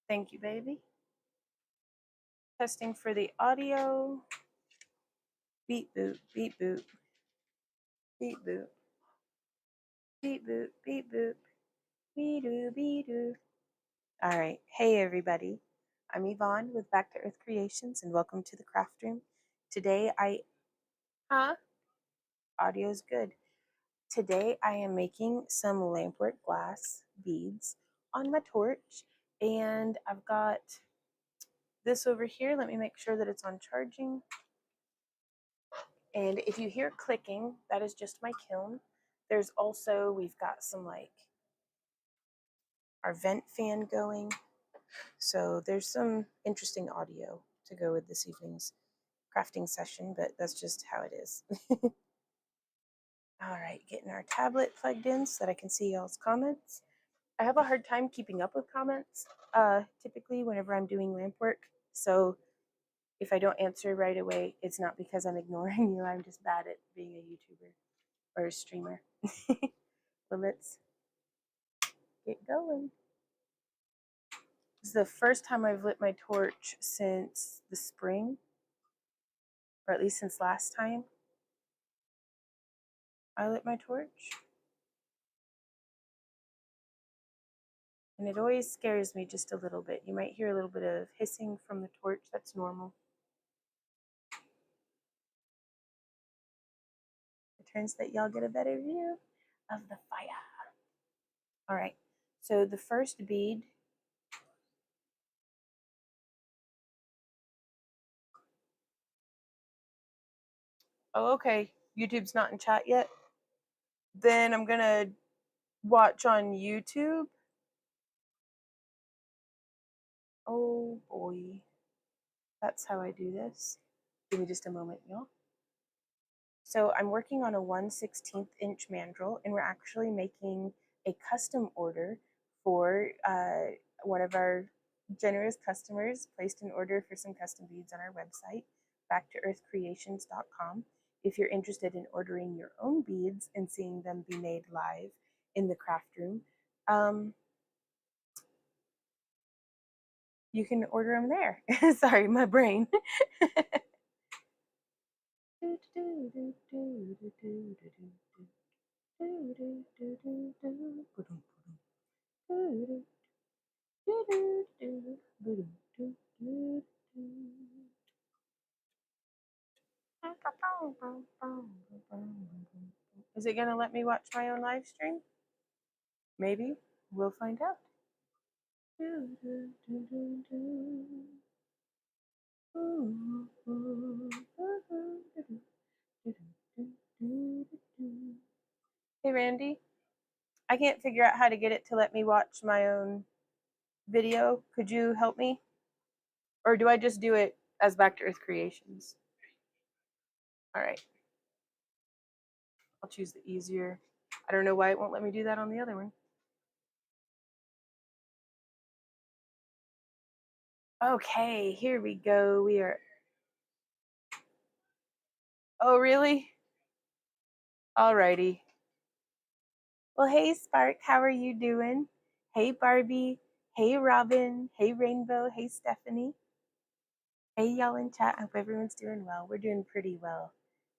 Thank you, baby. Testing for the audio. Beep boop, beep boop. Beep boop. Beep boop, beep boop. Bee doo, bee doo. All right. Hey, everybody. I'm Yvonne with Back to Earth Creations, and welcome to the craft room. Today audio's good. Today I am making some lampwork glass beads on my torch, and I've got this over here. Let me make sure that it's on charging. And if you hear clicking, that is just my kiln. There's also, we've got some our vent fan going. So there's some interesting audio to go with this evening's crafting session, but that's just how it is. All right, getting our tablet plugged in so that I can see y'all's comments. I have a hard time keeping up with comments, typically whenever I'm doing lamp work. So if I don't answer right away, it's not because I'm ignoring you. I'm just bad at being a YouTuber or a streamer. Well, let's get going. This is the first time I've lit my torch since the spring, or at least since last time I lit my torch. And it always scares me just a little bit. You might hear a little bit of hissing from the torch. That's normal. It turns that y'all get a better view of the fire. All right, so the first bead, oh, okay, YouTube's not in chat yet. Then I'm gonna watch on YouTube. Oh boy, that's how I do this. Give me just a moment, y'all. So I'm working on a 1/16 inch mandrel, and we're actually making a custom order for one of our generous customers placed an order for some custom beads on our website, backtoearthcreations.com. If you're interested in ordering your own beads and seeing them be made live in the craft room, you can order them there. Sorry, my brain. Is it gonna let me watch my own live stream? Maybe. We'll find out. Hey Randy, I can't figure out how to get it to let me watch my own video. Could you help me? Or do I just do it as Back to Earth Creations? All right. I'll choose the easier. I don't know why it won't let me do that on the other one. Okay, here we go. We are. Oh, really? Alrighty. Well, hey, Spark, how are you doing? Hey, Barbie. Hey, Robin. Hey, Rainbow. Hey, Stephanie. Hey, y'all in chat. I hope everyone's doing well. We're doing pretty well.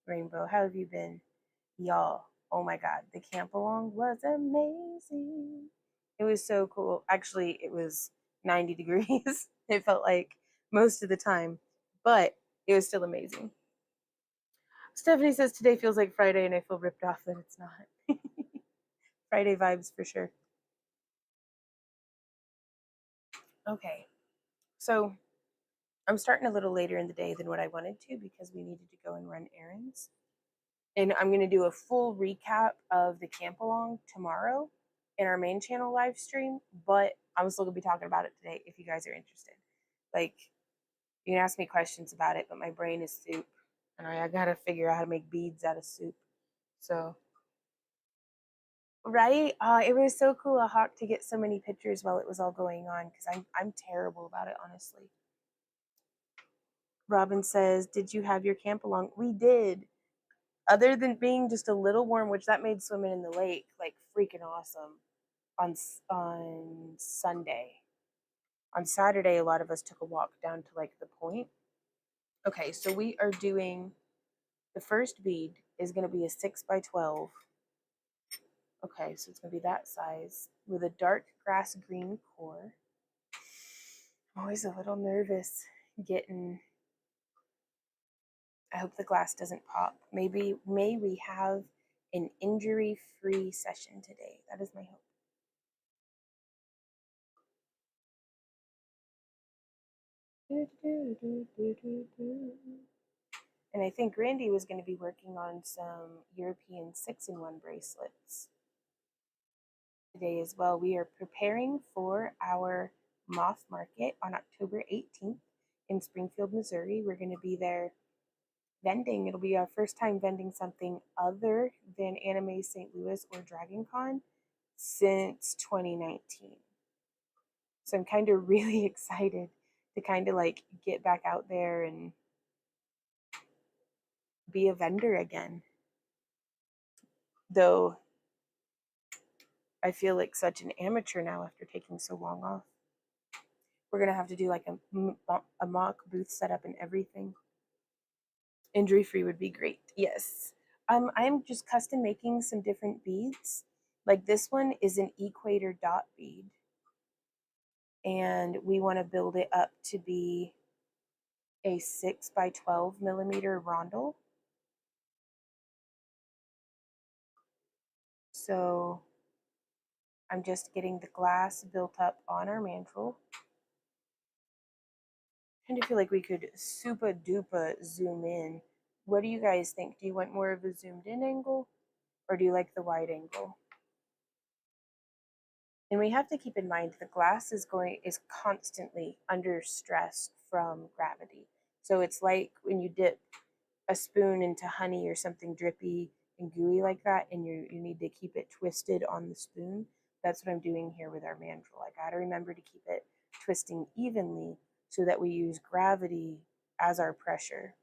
Rainbow, how have you been? Y'all, oh my God, the camp along was amazing. It was so cool. Actually, it was 90 degrees. It felt like most of the time, but it was still amazing. Stephanie says today feels like Friday, and I feel ripped off that it's not. Friday vibes for sure. Okay, so I'm starting a little later in the day than what I wanted to because we needed to go and run errands. And I'm going to do a full recap of the camp along tomorrow in our main channel live stream, but I'm still going to be talking about it today if you guys are interested. Like, you can ask me questions about it, but my brain is soup, and I got to figure out how to make beads out of soup. So, right? It was so cool, a Hawk, to get so many pictures while it was all going on because I'm terrible about it, honestly. Robin says, did you have your camp along? We did. Other than being just a little warm, which that made swimming in the lake like freaking awesome on Sunday. On Saturday, a lot of us took a walk down to like the point. Okay, so we are doing, the first bead is going to be a 6 by 12. Okay, so it's going to be that size with a dark grass green core. I'm always a little nervous getting, I hope the glass doesn't pop. May we have an injury-free session today. That is my hope. And I think Randy was going to be working on some European 6-in-1 bracelets today as well. We are preparing for our moth market on October 18th in Springfield, Missouri. We're going to be there vending. It'll be our first time vending something other than Anime St. Louis or Dragon Con since 2019. So I'm kind of really excited to kind of like get back out there and be a vendor again. Though I feel like such an amateur now after taking so long off. We're going to have to do like a mock booth setup and everything. Injury free would be great. Yes. I'm just custom making some different beads. Like this one is an equator dot bead. And we want to build it up to be a 6 by 12 millimeter rondel. So I'm just getting the glass built up on our mantle. I kind of feel like we could super duper zoom in. What do you guys think? Do you want more of a zoomed in angle or do you like the wide angle? And we have to keep in mind the glass is constantly under stress from gravity. So it's like when you dip a spoon into honey or something drippy and gooey like that, and you need to keep it twisted on the spoon. That's what I'm doing here with our mandrel. I gotta remember to keep it twisting evenly so that we use gravity as our pressure.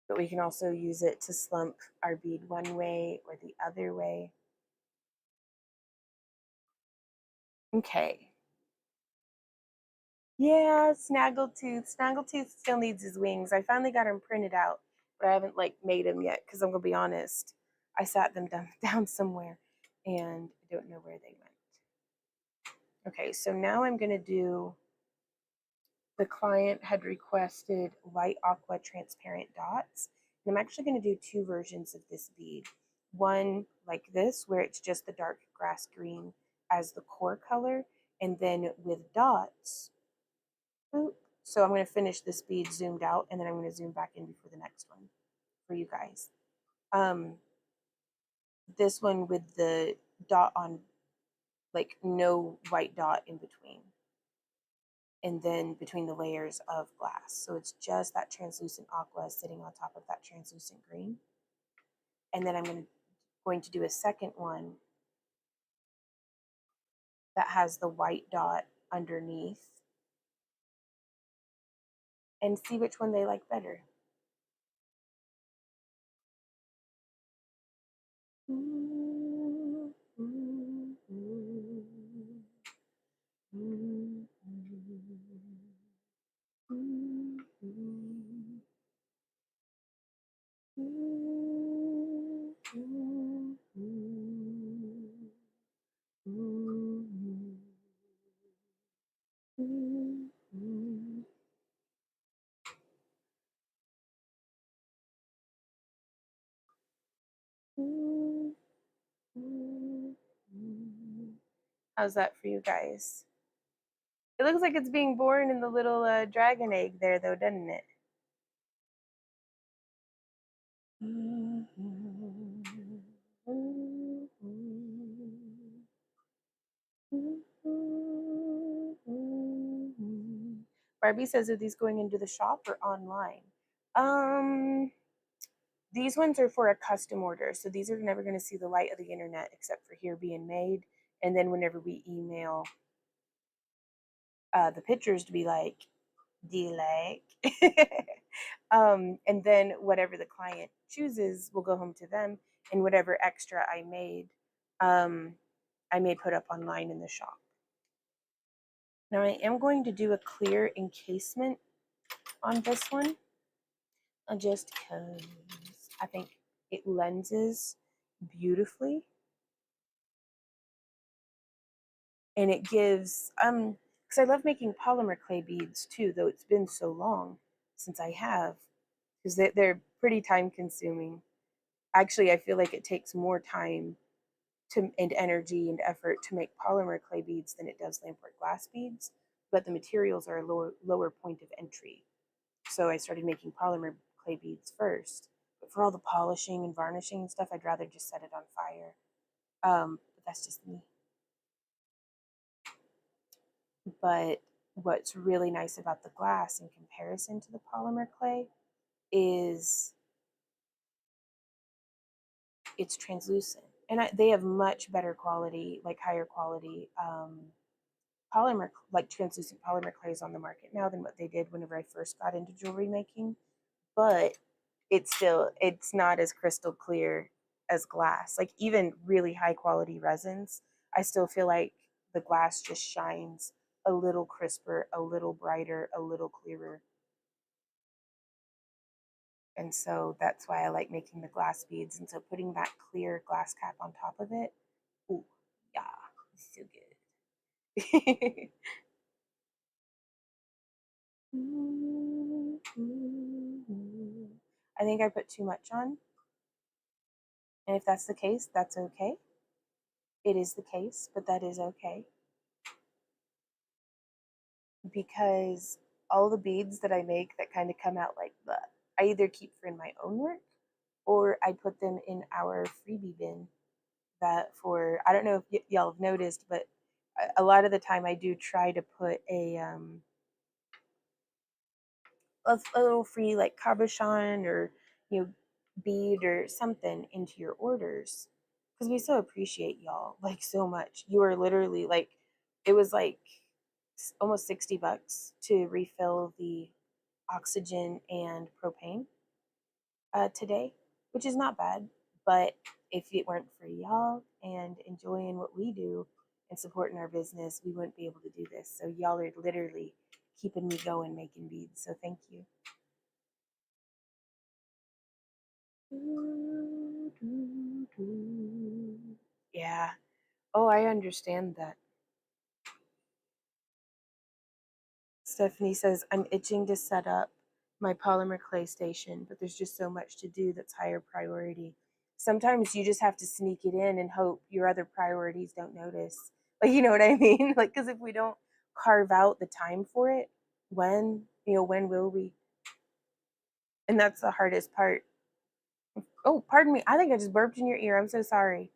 But we can also use it to slump our bead one way or the other way. Okay. Yeah, Snaggletooth. Snaggletooth still needs his wings. I finally got him printed out, but I haven't like made him yet because I'm gonna be honest. I sat them down somewhere and I don't know where they went. Okay, so now I'm gonna do, the client had requested light aqua transparent dots. And I'm actually gonna do two versions of this bead. One like this, where it's just the dark grass green as the core color, and then with dots. So I'm going to finish this bead zoomed out, and then I'm going to zoom back in before the next one for you guys. This one with the dot on, like no white dot in between. And then between the layers of glass. So it's just that translucent aqua sitting on top of that translucent green. And then I'm going to do a second one that has the white dot underneath and see which one they like better. How's that for you guys? It looks like it's being born in the little dragon egg there, though, doesn't it? Barbie says, are these going into the shop or online? These ones are for a custom order, so these are never going to see the light of the internet except for here being made, and then whenever we email the pictures to be like, do you like? And then whatever the client chooses will go home to them, and whatever extra I made, I may put up online in the shop. Now I am going to do a clear encasement on this one, just because I think it lenses beautifully. And it gives, because I love making polymer clay beads too, though it's been so long since I have, because they're pretty time consuming. Actually, I feel like it takes more time and energy and effort to make polymer clay beads than it does lampwork glass beads, but the materials are a lower point of entry. So I started making polymer clay beads first. But for all the polishing and varnishing and stuff, I'd rather just set it on fire. But that's just me. But what's really nice about the glass in comparison to the polymer clay is it's translucent. And they have much better quality, like higher quality polymer, like translucent polymer clays on the market now than what they did whenever I first got into jewelry making. But it's not as crystal clear as glass. Like even really high quality resins, I still feel like the glass just shines a little crisper, a little brighter, a little clearer. And so that's why I like making the glass beads. And so putting that clear glass cap on top of it, ooh, yeah, it's so good. I think I put too much on. And if that's the case, that's okay. It is the case, but that is okay. Because all the beads that I make that kind of come out like that, I either keep for in my own work or I put them in our freebie bin. That for, I don't know if y'all have noticed, but a lot of the time I do try to put a little free like cabochon or bead or something into your orders because we so appreciate y'all like so much. You are literally like, it was like almost $60 to refill the oxygen and propane today, which is not bad. But if it weren't for y'all and enjoying what we do and supporting our business, we wouldn't be able to do this. So y'all are literally keeping me going making beads. So thank you. Yeah. Oh, I understand that. Stephanie says, I'm itching to set up my polymer clay station, but there's just so much to do that's higher priority. Sometimes you just have to sneak it in and hope your other priorities don't notice. Like, you know what I mean? Like, because if we don't carve out the time for it, when will we? And that's the hardest part. Oh, pardon me. I think I just burped in your ear. I'm so sorry.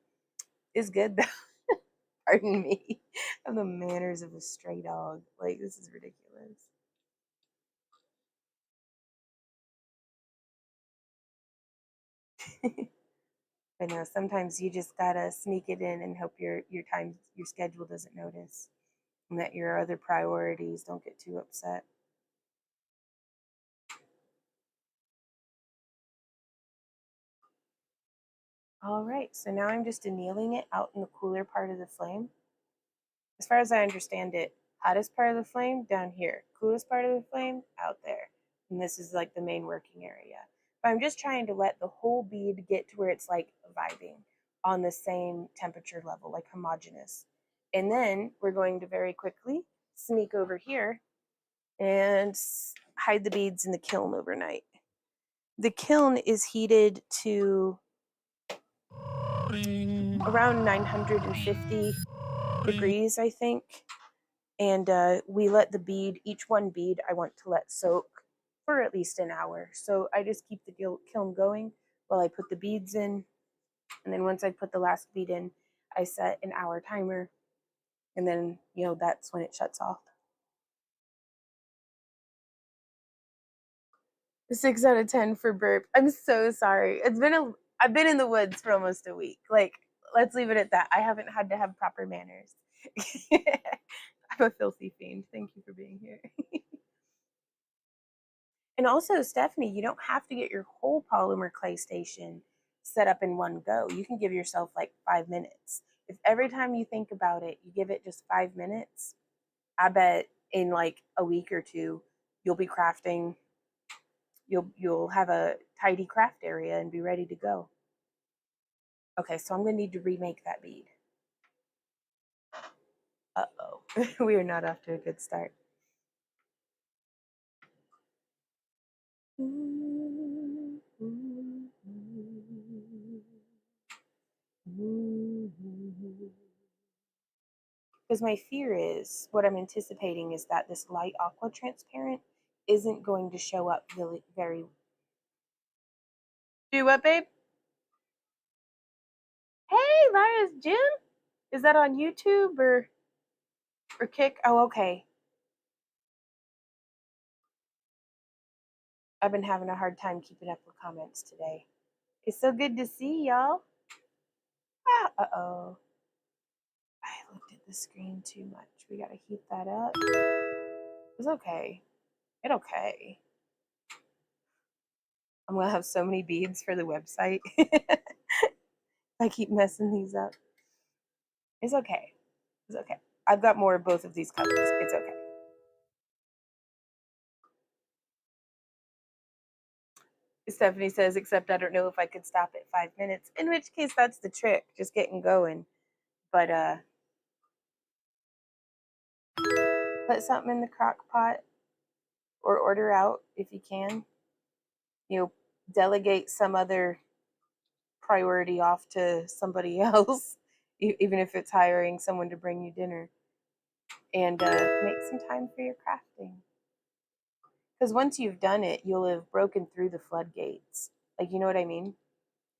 It's good though. Pardon me. I have the manners of a stray dog. Like, this is ridiculous. I know sometimes you just gotta sneak it in and hope your schedule doesn't notice, and that your other priorities don't get too upset. All right, so now I'm just annealing it out in the cooler part of the flame. As far as I understand it, hottest part of the flame down here, coolest part of the flame out there, and this is like the main working area. But I'm just trying to let the whole bead get to where it's like vibing on the same temperature level, like homogeneous. And then we're going to very quickly sneak over here and hide the beads in the kiln overnight. The kiln is heated to around 950 degrees, I think. And we let each one bead I want to let soak for at least an hour. So I just keep the kiln going while I put the beads in. And then once I put the last bead in, I set an hour timer. And then, that's when it shuts off. 6 out of 10 for burp. I'm so sorry. I've been in the woods for almost a week. Like, let's leave it at that. I haven't had to have proper manners. I'm a filthy fiend. Thank you for being here. And also, Stephanie, you don't have to get your whole polymer clay station set up in one go. You can give yourself like 5 minutes. If every time you think about it, you give it just 5 minutes, I bet in like a week or two, you'll be crafting. You'll have a tidy craft area and be ready to go. Okay, so I'm gonna need to remake that bead. Uh-oh. We are not off to a good start. Because my fear is, what I'm anticipating is that this light aqua transparent isn't going to show up really very. Do what, babe? Hey, Lara's June. Is that on YouTube or Kick? Oh, okay. I've been having a hard time keeping up with comments today. It's so good to see y'all. Ah, uh-oh. I looked at the screen too much. We gotta heat that up. It's okay. It's okay. I'm gonna have so many beads for the website. I keep messing these up. It's okay. It's okay. I've got more of both of these colors. It's okay. Stephanie says, except I don't know if I could stop at 5 minutes, in which case that's the trick, just getting going. But put something in the crock pot or order out if you can. You know, delegate some other priority off to somebody else, even if it's hiring someone to bring you dinner, and make some time for your crafting. Because once you've done it, you'll have broken through the floodgates. Like, you know what I mean?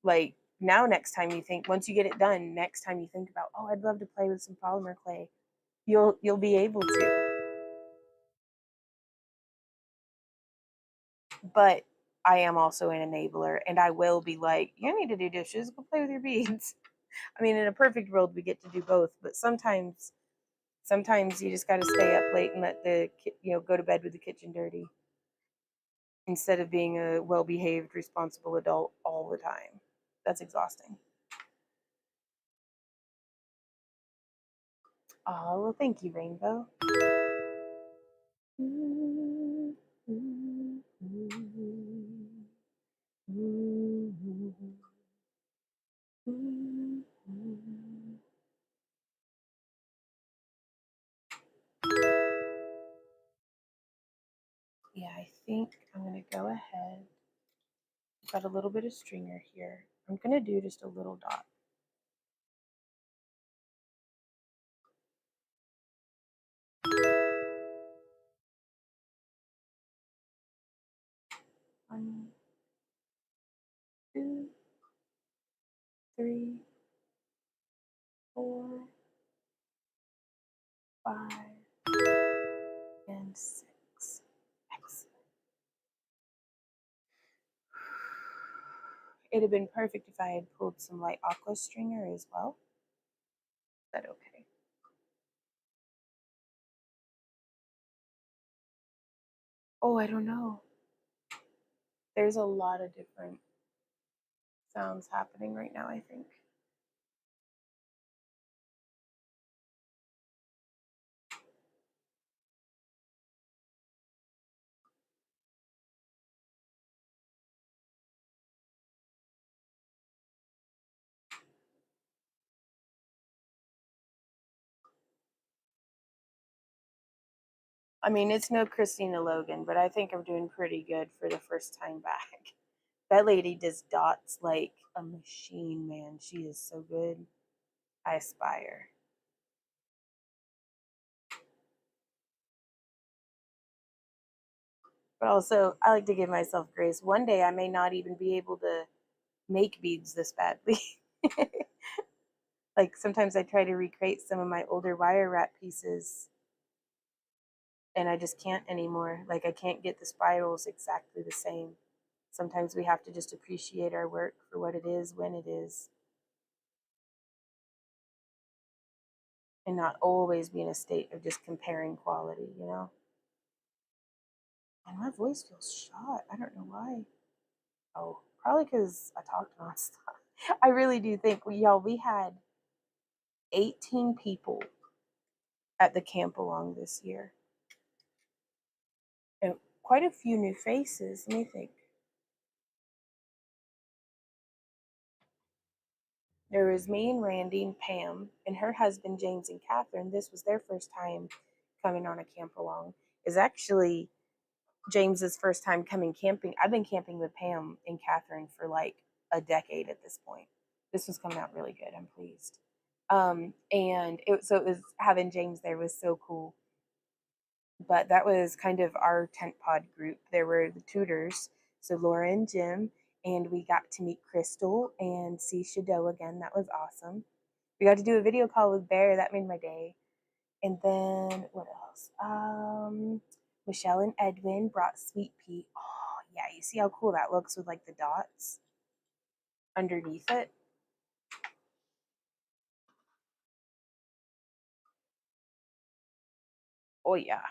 Like, now next time you think, once you get it done, next time you think about, oh, I'd love to play with some polymer clay, you'll be able to. But I am also an enabler, and I will be like, you need to do dishes, go play with your beads. I mean, in a perfect world, we get to do both, but sometimes you just got to stay up late and let go to bed with the kitchen dirty instead of being a well-behaved, responsible adult all the time. That's exhausting. Oh, well, thank you, Rainbow. Yeah, I think I'm going to go ahead. I've got a little bit of stringer here. I'm going to do just a little dot. One, two, three, 4, 5, and 6. Excellent. It'd have been perfect if I had pulled some light aqua stringer as well. But okay. Oh, I don't know. There's a lot of different sounds happening right now, I think. I mean, it's no Christina Logan, but I think I'm doing pretty good for the first time back. That lady does dots like a machine, man. She is so good. I aspire. But also, I like to give myself grace. One day I may not even be able to make beads this badly. Like sometimes I try to recreate some of my older wire wrap pieces and I just can't anymore. Like I can't get the spirals exactly the same. Sometimes we have to just appreciate our work for what it is when it is and not always be in a state of just comparing quality, you know? And my voice feels shot. I don't know why. Oh, probably because I talked nonstop. I really do think we had 18 people at the camp along this year. And quite a few new faces. Let me think. There was me and Randy and Pam and her husband James and Catherine. This was their first time coming on a camp along. Is actually James's first time coming camping. I've been camping with Pam and Catherine for like a decade at this point. This was coming out really good. I'm pleased. And it was having James there was so cool. But that was kind of our tent pod group. There were the tutors, so Laura and Jim, and we got to meet Crystal and see Shadow again. That was awesome. We got to do a video call with Bear. That made my day. And then what else? Michelle and Edwin brought Sweet Pea. Oh yeah, you see how cool that looks with like the dots underneath it. Oh yeah.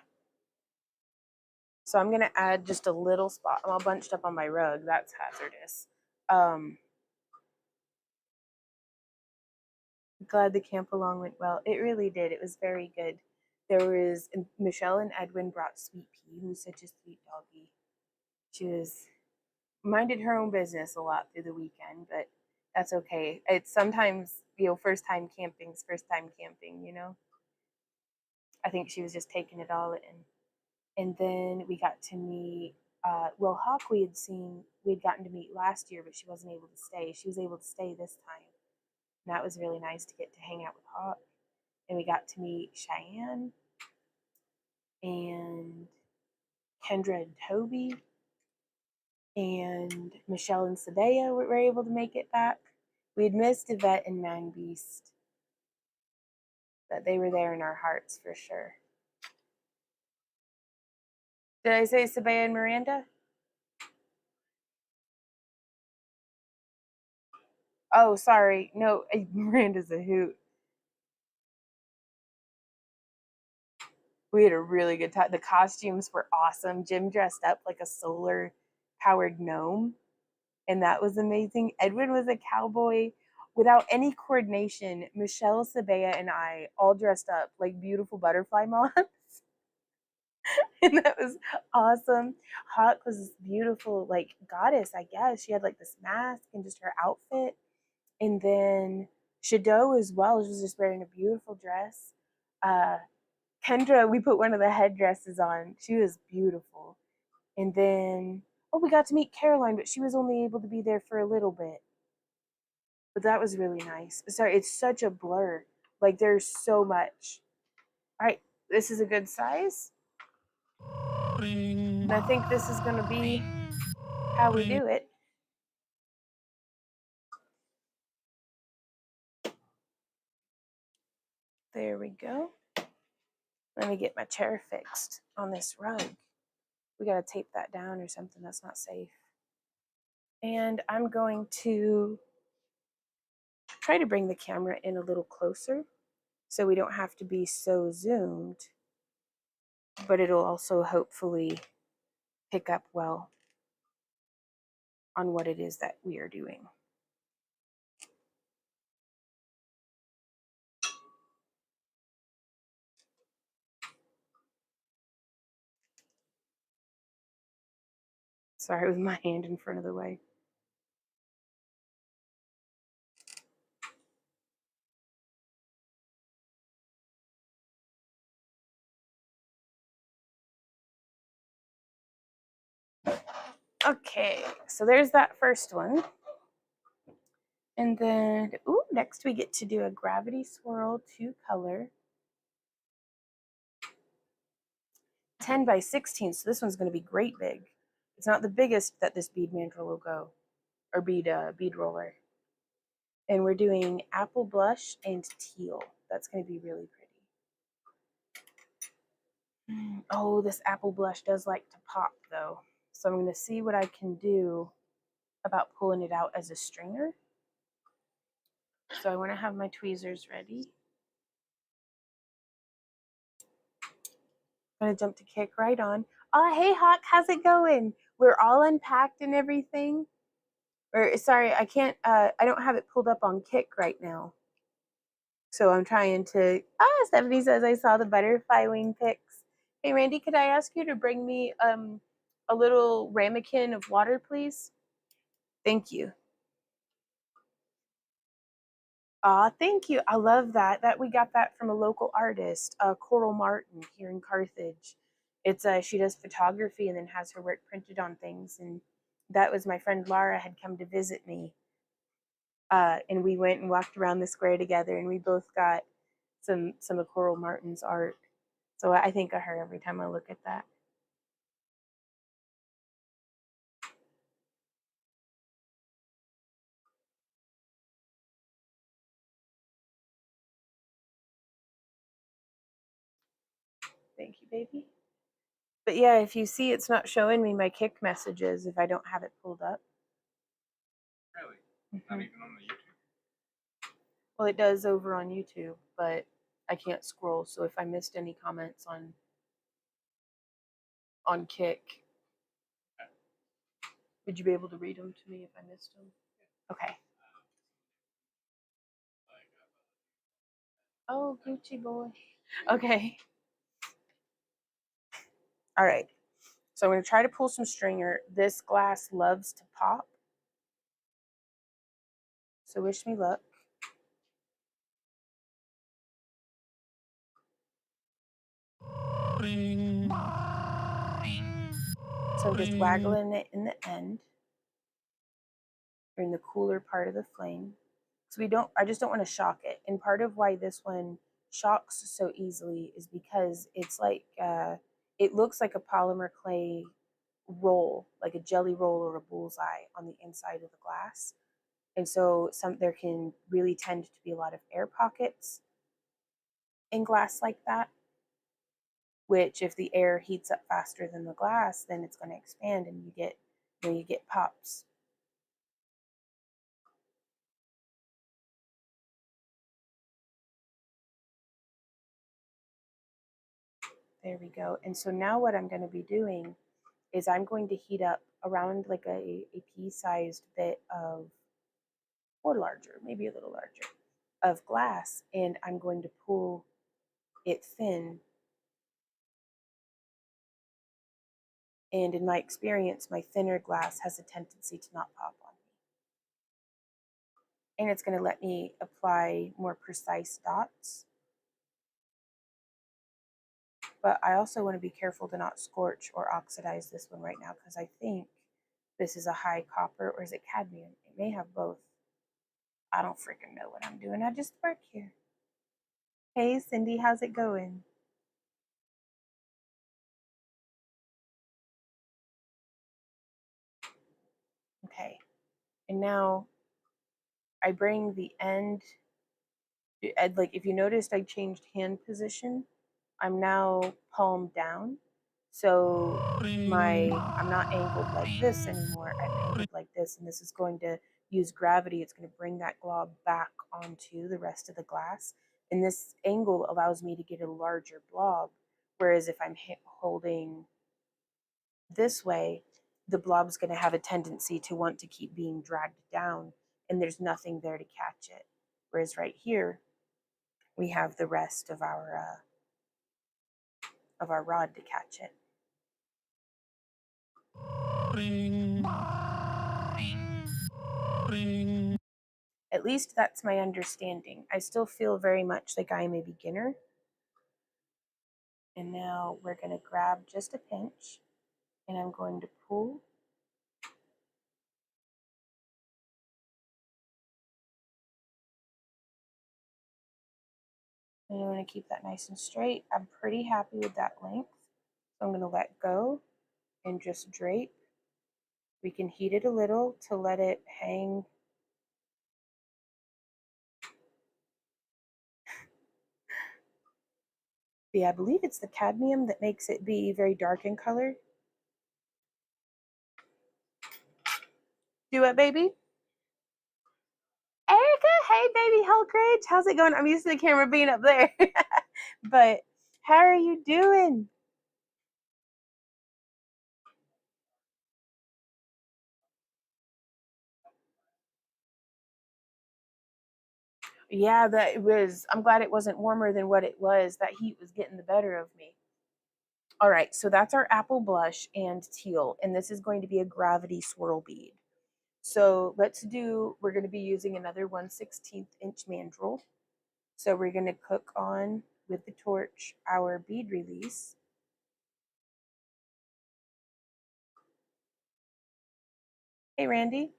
So I'm gonna add just a little spot. I'm all bunched up on my rug. That's hazardous. Glad the camp along went well. It really did. It was very good. There was Michelle and Edwin brought Sweet Pea, who's such a sweet doggy. She was minded her own business a lot through the weekend, but that's okay. It's sometimes, first time camping's first time camping. I think she was just taking it all in. And then we got to meet Will Hawk we'd gotten to meet last year, but she wasn't able to stay. She was able to stay this time. And that was really nice to get to hang out with Hawk. And we got to meet Cheyenne and Kendra and Toby and Michelle and Sabea were able to make it back. We had missed Yvette and Man Beast, but they were there in our hearts for sure. Did I say Sabea and Miranda? Oh, sorry. No, Miranda's a hoot. We had a really good time. The costumes were awesome. Jim dressed up like a solar powered gnome, and that was amazing. Edwin was a cowboy without any coordination. Michelle, Sabea, and I all dressed up like beautiful butterfly moths. And that was awesome. Hawk was this beautiful, like, goddess, I guess. She had like this mask and just her outfit. And then Shadow as well. She was just wearing a beautiful dress. Kendra, we put one of the headdresses on. She was beautiful. And then, we got to meet Caroline, but she was only able to be there for a little bit. But that was really nice. Sorry, it's such a blur. Like, there's so much. All right, this is a good size. And I think this is going to be how we do it. There we go. Let me get my chair fixed on this rug. We got to tape that down or something. That's not safe. And I'm going to try to bring the camera in a little closer so we don't have to be so zoomed, but it'll also hopefully pick up well on what it is that we are doing. Sorry, with my hand in front of the way. Okay, so there's that first one. And then, next we get to do a gravity swirl 2-color. 10 by 16, so this one's going to be great big. It's not the biggest that this bead mandrel will go, or bead roller. And we're doing apple blush and teal. That's going to be really pretty. Oh, this apple blush does like to pop though. So I'm going to see what I can do about pulling it out as a stringer. So I want to have my tweezers ready. I'm going to jump to kick right on. Oh, hey Hawk, how's it going? We're all unpacked and everything. Or sorry, I can't, I don't have it pulled up on Kick right now. So I'm trying to. Stephanie says I saw the butterfly wing pics. Hey Randy, could I ask you to bring me a little ramekin of water, please? Thank you. Thank you. I love that. That we got that from a local artist, Coral Martin here in Carthage. It's she does photography and then has her work printed on things. And that was my friend Laura had come to visit me. And we went and walked around the square together, and we both got some of Coral Martin's art. So I think of her every time I look at that. Thank you, baby. But yeah, if you see, it's not showing me my Kik messages if I don't have it pulled up. Really? Not even on the YouTube? Well, it does over on YouTube, but I can't scroll. So if I missed any comments on Kik, would you be able to read them to me if I missed them? Okay. Oh, Gucci boy. Okay. All right. So I'm going to try to pull some stringer. This glass loves to pop. So wish me luck. So I'm just waggling it in the end, or in the cooler part of the flame. So I just don't want to shock it. And part of why this one shocks so easily is because it's like, it looks like a polymer clay roll, like a jelly roll or a bullseye on the inside of the glass. And so there can really tend to be a lot of air pockets in glass like that, which if the air heats up faster than the glass, then it's going to expand and you get pops. There we go. And so now what I'm going to be doing is I'm going to heat up around like a pea-sized bit of, or larger, maybe a little larger, of glass, and I'm going to pull it thin. And in my experience, my thinner glass has a tendency to not pop on me. And it's going to let me apply more precise dots. But I also want to be careful to not scorch or oxidize this one right now, because I think this is a high copper, or is it cadmium? It may have both. I don't freaking know what I'm doing. I just work here. Hey, Cindy, how's it going? Okay, and now I bring the end, like if you noticed I changed hand position, I'm now palm down. So I'm not angled like this anymore, I'm angled like this, and this is going to use gravity. It's going to bring that glob back onto the rest of the glass. And this angle allows me to get a larger blob, whereas if I'm holding this way, the blob's going to have a tendency to want to keep being dragged down, and there's nothing there to catch it. Whereas right here, we have the rest of our rod to catch it. At least that's my understanding. I still feel very much like I am a beginner. And now we're going to grab just a pinch, and I'm going to pull. And I'm going to keep that nice and straight. I'm pretty happy with that length. So I'm going to let go and just drape. We can heat it a little to let it hang. Yeah, I believe it's the cadmium that makes it be very dark in color. Do it, baby. Erica, hey, baby Hellcridge. How's it going? I'm used to the camera being up there. But how are you doing? Yeah, I'm glad it wasn't warmer than what it was. That heat was getting the better of me. All right, so that's our apple blush and teal, and this is going to be a gravity swirl bead. So we're going to be using another 1/16 inch mandrel. So we're going to cook on with the torch our bead release. Hey, Randy,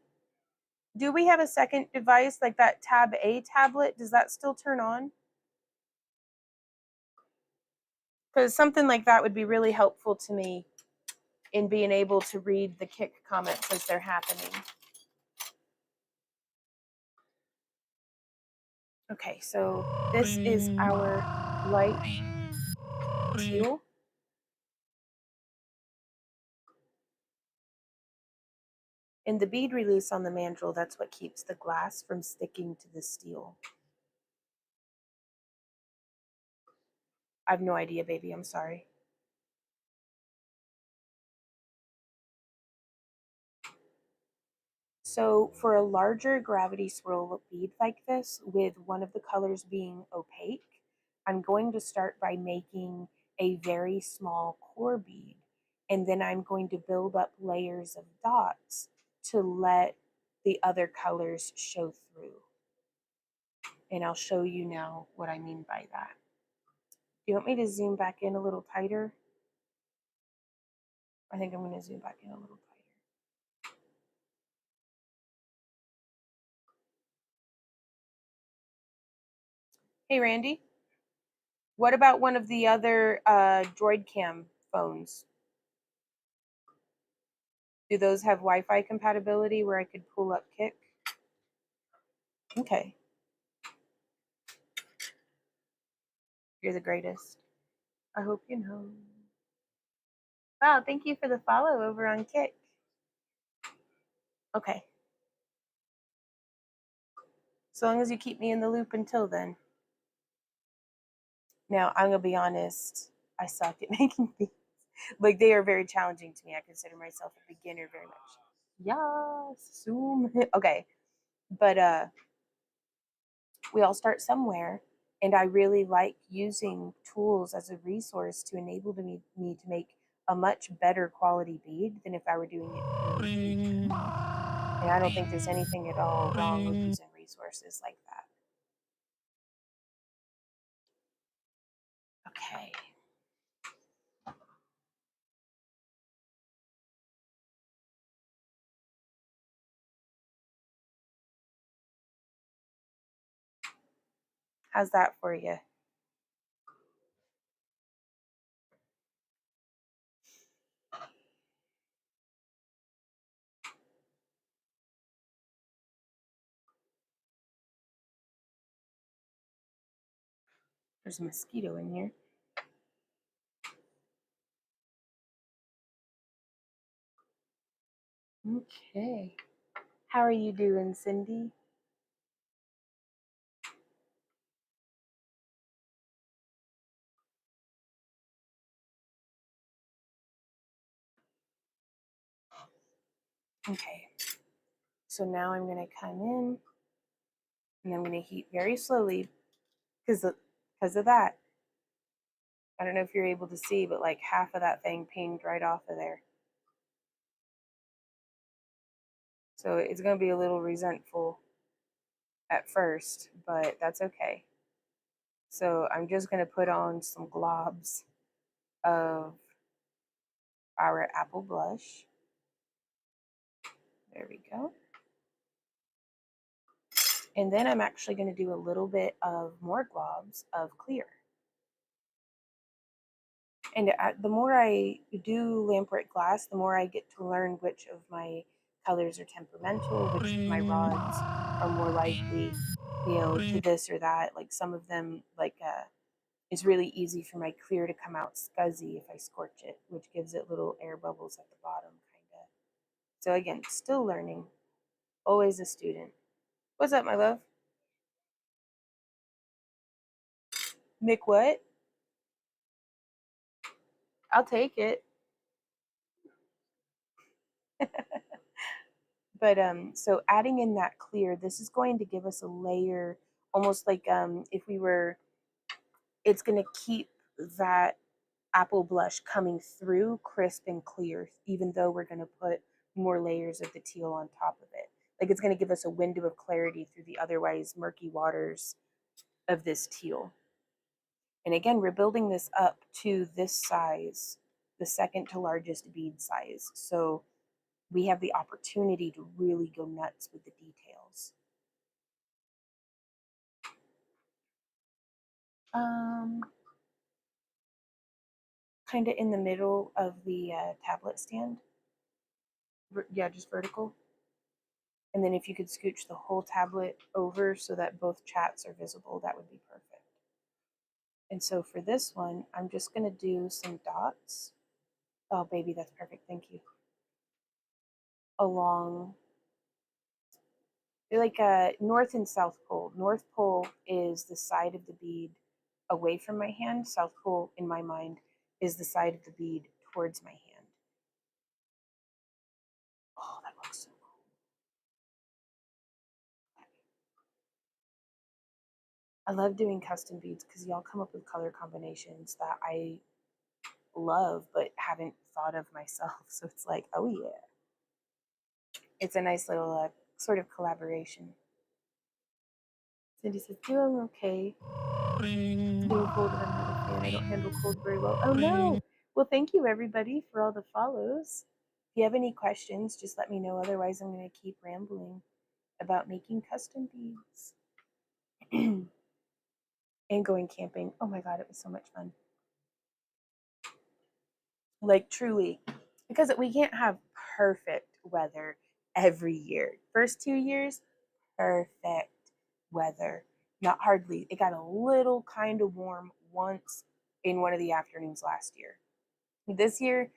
do we have a second device like that Tab A tablet? Does that still turn on? Because something like that would be really helpful to me in being able to read the Kik comments as they're happening. Okay, so this is our light teal. And the bead release on the mandrel, that's what keeps the glass from sticking to the steel. I have no idea, baby. I'm sorry. So for a larger gravity swirl bead like this, with one of the colors being opaque, I'm going to start by making a very small core bead. And then I'm going to build up layers of dots to let the other colors show through. And I'll show you now what I mean by that. Do you want me to zoom back in a little tighter? I think I'm going to zoom back in a little tighter. Hey, Randy, what about one of the other Droid Cam phones? Do those have Wi-Fi compatibility where I could pull up Kik? Okay. You're the greatest. I hope you know. Wow, thank you for the follow over on Kik. Okay. So long as you keep me in the loop until then. Now, I'm going to be honest. I suck at making these. Like, they are very challenging to me. I consider myself a beginner very much. Yes, zoom. Okay. But we all start somewhere. And I really like using tools as a resource to enable me to make a much better quality bead than if I were doing it. And I don't think there's anything at all wrong with using resources like that. Okay. How's that for you? There's a mosquito in here. Okay. How are you doing, Cindy? Okay. So now I'm going to come in and I'm going to heat very slowly because of that. I don't know if you're able to see, but like half of that thing pinged right off of there. So it's going to be a little resentful at first, but that's okay. So I'm just going to put on some globs of our apple blush. There we go. And then I'm actually going to do a little bit of more globs of clear. And the more I do lampwork glass, the more I get to learn which of my colors are temperamental, which of my rods are more likely, to this or that. Like some of them, it's really easy for my clear to come out scuzzy if I scorch it, which gives it little air bubbles at the bottom, kind of. So again, still learning, always a student. What's up, my love? Mick, what? I'll take it. But so adding in that clear, this is going to give us a layer almost like if we were, it's going to keep that apple blush coming through crisp and clear, even though we're going to put more layers of the teal on top of it. Like it's going to give us a window of clarity through the otherwise murky waters of this teal. And again, we're building this up to this size, the second to largest bead size. So we have the opportunity to really go nuts with the details. Kind of in the middle of the tablet stand. Yeah, just vertical. And then if you could scooch the whole tablet over so that both chats are visible, that would be perfect. And so for this one, I'm just going to do some dots. Oh, baby, that's perfect. Thank you. Along like a north and south pole. North pole is the side of the bead away from my hand. South pole, in my mind, is the side of the bead towards my hand. Oh, that looks so cool. I love doing custom beads because y'all come up with color combinations that I love but haven't thought of myself. So it's like, oh yeah. It's a nice little sort of collaboration. Cindy says, doing okay. It's getting cold and I'm not a fan. I don't handle cold very well. Oh no. Well, thank you everybody for all the follows. If you have any questions, just let me know. Otherwise, I'm going to keep rambling about making custom beads and going camping. Oh my God, it was so much fun. Like truly, because we can't have perfect weather every year. First 2 years, perfect weather. Not hardly. It got a little kind of warm once in one of the afternoons last year. This year,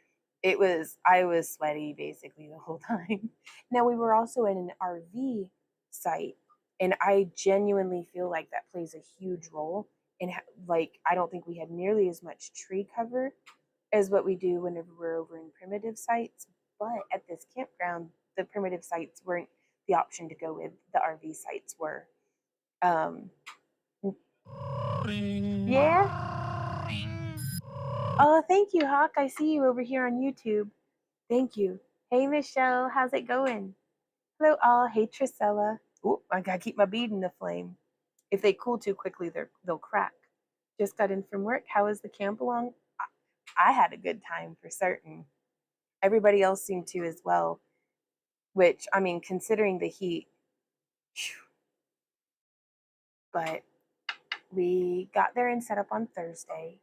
I was sweaty basically the whole time. Now, we were also in an RV site, and I genuinely feel like that plays a huge role. And like, I don't think we had nearly as much tree cover as what we do whenever we're over in primitive sites. But at this campground, the primitive sites weren't the option to go with, the RV sites were. Um, yeah. Oh, thank you, Hawk. I see you over here on YouTube. Thank you. Hey, Michelle, how's it going? Hello, all. Hey, Trisella. Ooh, I gotta keep my bead in the flame. If they cool too quickly, they'll crack. Just got in from work. How was the camp along? I had a good time for certain. Everybody else seemed to as well, which, I mean, considering the heat, phew. But we got there and set up on Thursday,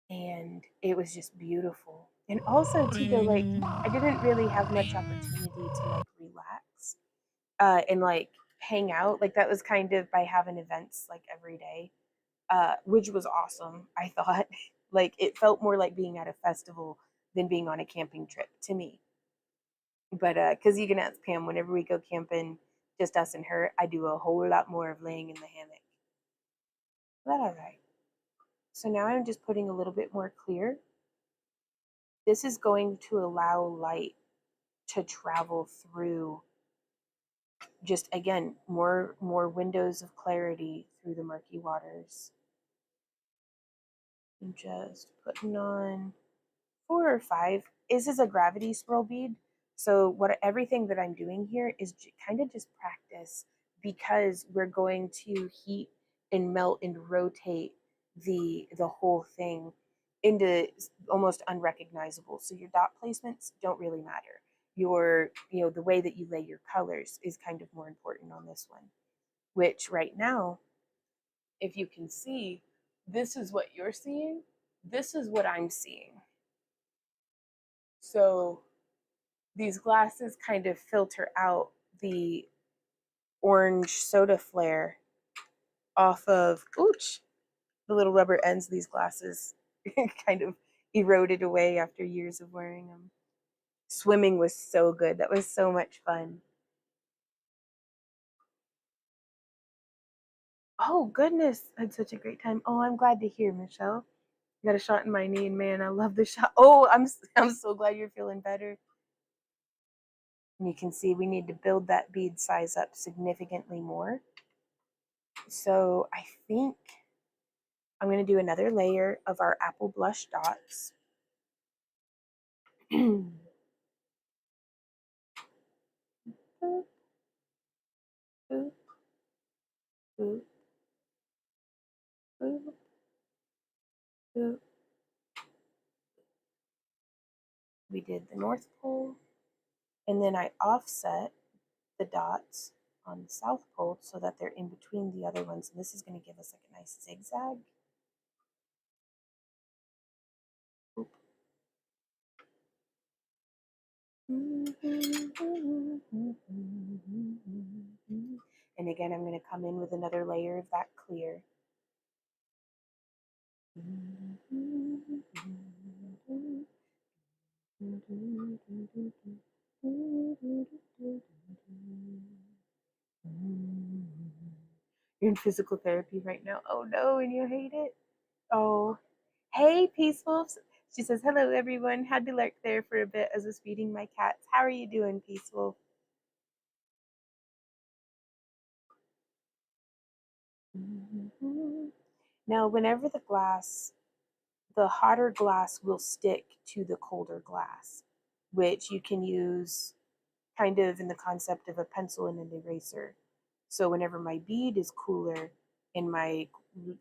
and it was just beautiful. And also, to go like, I didn't really have much opportunity to like relax and like hang out. Like, that was kind of by having events like every day, which was awesome, I thought. Like, it felt more like being at a festival than being on a camping trip to me. But because you can ask Pam, whenever we go camping, just us and her, I do a whole lot more of laying in the hammock. But all right. So now I'm just putting a little bit more clear. This is going to allow light to travel through, just again, more windows of clarity through the murky waters. I'm just putting on 4 or 5. This is a gravity swirl bead. So everything that I'm doing here is kind of just practice, because we're going to heat and melt and rotate the whole thing into almost unrecognizable. So your dot placements don't really matter. The way that you lay your colors is kind of more important on this one, which right now, if you can see, this is what you're seeing. This is what I'm seeing. So these glasses kind of filter out the orange soda flare off of, ooch, the little rubber ends of these glasses kind of eroded away after years of wearing them. Swimming was so good. That was so much fun. Oh, goodness. I had such a great time. Oh, I'm glad to hear, Michelle. I got a shot in my knee, and man, I love the shot. Oh, I'm so glad you're feeling better. And you can see we need to build that bead size up significantly more. So I think I'm going to do another layer of our apple blush dots. Boop, boop, boop, boop, boop, boop. We did the North Pole, and then I offset the dots on the South Pole so that they're in between the other ones, and this is going to give us like a nice zigzag. Boop. And again, I'm going to come in with another layer of that clear. You're in physical therapy right now. Oh no, and you hate it? Oh, hey, Peaceful. She says, hello, everyone. Had to lurk there for a bit as I was feeding my cats. How are you doing, Peaceful? Now, whenever the hotter glass will stick to the colder glass, which you can use kind of in the concept of a pencil and an eraser. So whenever my bead is cooler and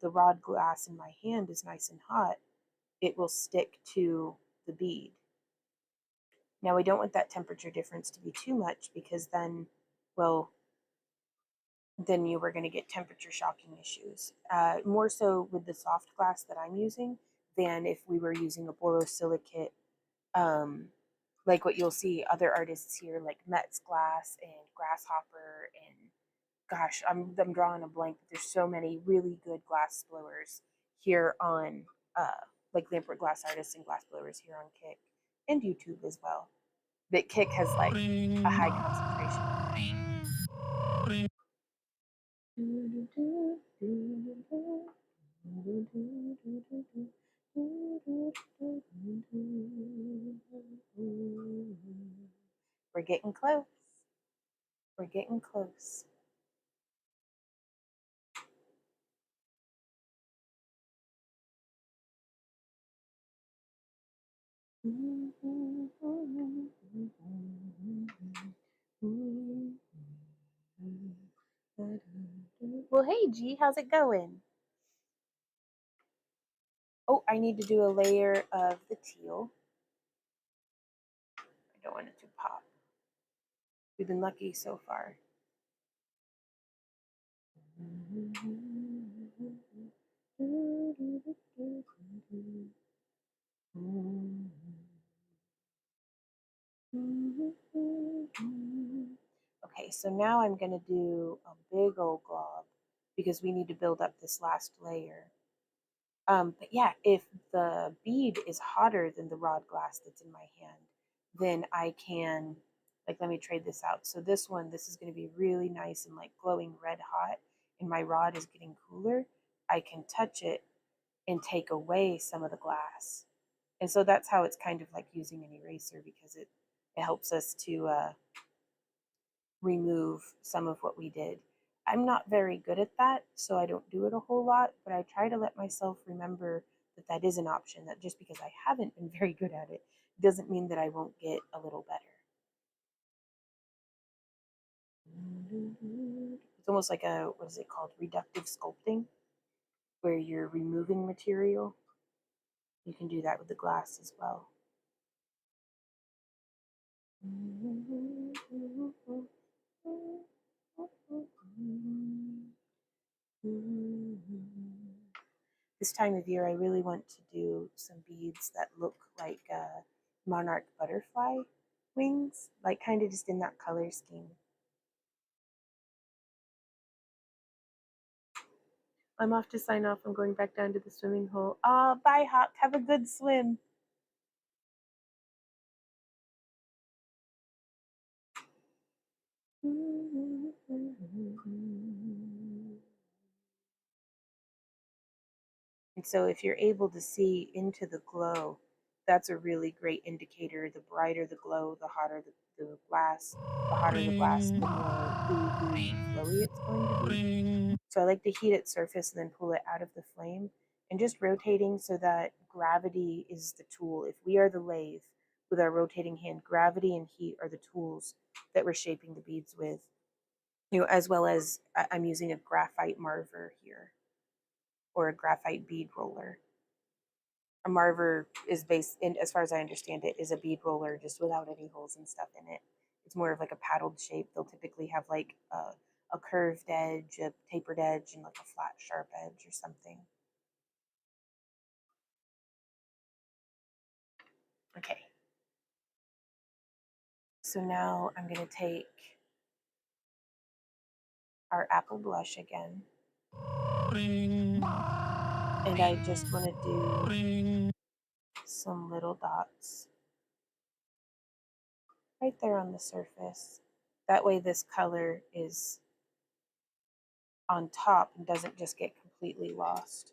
the rod glass in my hand is nice and hot, it will stick to the bead. Now I don't want that temperature difference to be too much because then, well, then you were going to get temperature shocking issues. More so with the soft glass that I'm using than if we were using a borosilicate, um, like what you'll see other artists here, like Metz glass and Grasshopper, and gosh, I'm drawing a blank. There's so many really good glass blowers here on, like Lampwork Glass Artists and glass blowers here on Kick and YouTube as well. But Kick has like a high concentration. We're getting close. We're getting close. Well, hey, G, how's it going? Oh, I need to do a layer of the teal. I don't want it to pop. We've been lucky so far. Okay, so now I'm going to do a big old glob because we need to build up this last layer. But yeah, if the bead is hotter than the rod glass that's in my hand, then I can, like, let me trade this out. So this is going to be really nice and like glowing red hot, and my rod is getting cooler. I can touch it and take away some of the glass. And so that's how it's kind of like using an eraser because it helps us to remove some of what we did. I'm not very good at that, so I don't do it a whole lot, but I try to let myself remember that that is an option, that just because I haven't been very good at it doesn't mean that I won't get a little better. It's almost like a, what is it called? Reductive sculpting, where you're removing material. You can do that with the glass as well. This time of year, I really want to do some beads that look like monarch butterfly wings, like kind of just in that color scheme. I'm off to sign off. I'm going back down to the swimming hole. Bye, Hawk. Have a good swim. And so if you're able to see into the glow, that's a really great indicator. The brighter the glow, the hotter the glass. The hotter the glass, the more ooey gooey flowy it's going to be. So I like to heat its surface and then pull it out of the flame and just rotating so that gravity is the tool. If we are the lathe with our rotating hand, gravity and heat are the tools that we're shaping the beads with. As well as I'm using a graphite marver here, or a graphite bead roller. A marver is based, in, as far as I understand it, is a bead roller just without any holes and stuff in it. It's more of like a paddled shape. They'll typically have like a curved edge, a tapered edge, and like a flat, sharp edge or something. Okay. So now I'm going to take our apple blush again. And I just want to do some little dots right there on the surface. That way this color is on top and doesn't just get completely lost.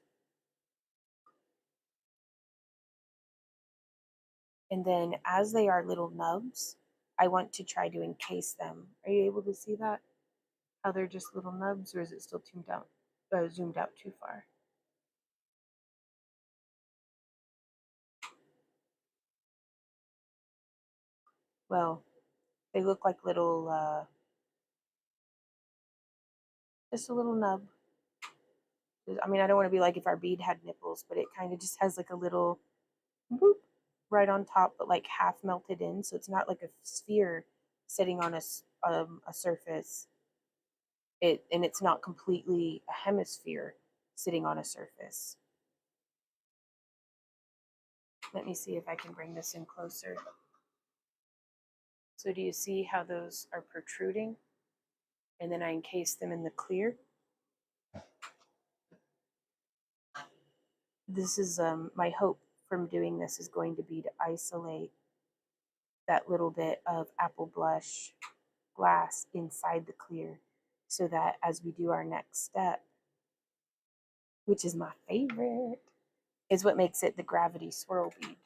And then as they are little nubs, I want to try to encase them. Are you able to see that? How they're just little nubs, or is it still zoomed out too far? Well, they look like little, just a little nub. I mean, I don't want to be like if our bead had nipples, but it kind of just has like a little boop right on top, but like half melted in. So it's not like a sphere sitting on a surface. And it's not completely a hemisphere sitting on a surface. Let me see if I can bring this in closer. So do you see how those are protruding? And then I encase them in the clear. This is my hope from doing this is going to be to isolate that little bit of apple blush glass inside the clear so that as we do our next step, which is my favorite, is what makes it the gravity swirl bead.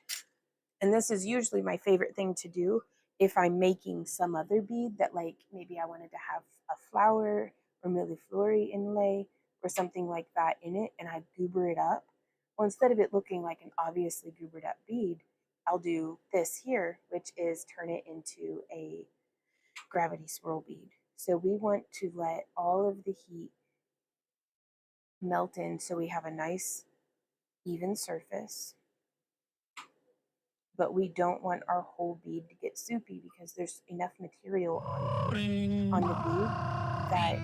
And this is usually my favorite thing to do if I'm making some other bead that, like, maybe I wanted to have a flower or millefleur inlay or something like that in it, and I goober it up. Well, instead of it looking like an obviously goobered up bead, I'll do this here, which is turn it into a gravity swirl bead. So we want to let all of the heat melt in so we have a nice even surface, but we don't want our whole bead to get soupy because there's enough material on here, on the bead, that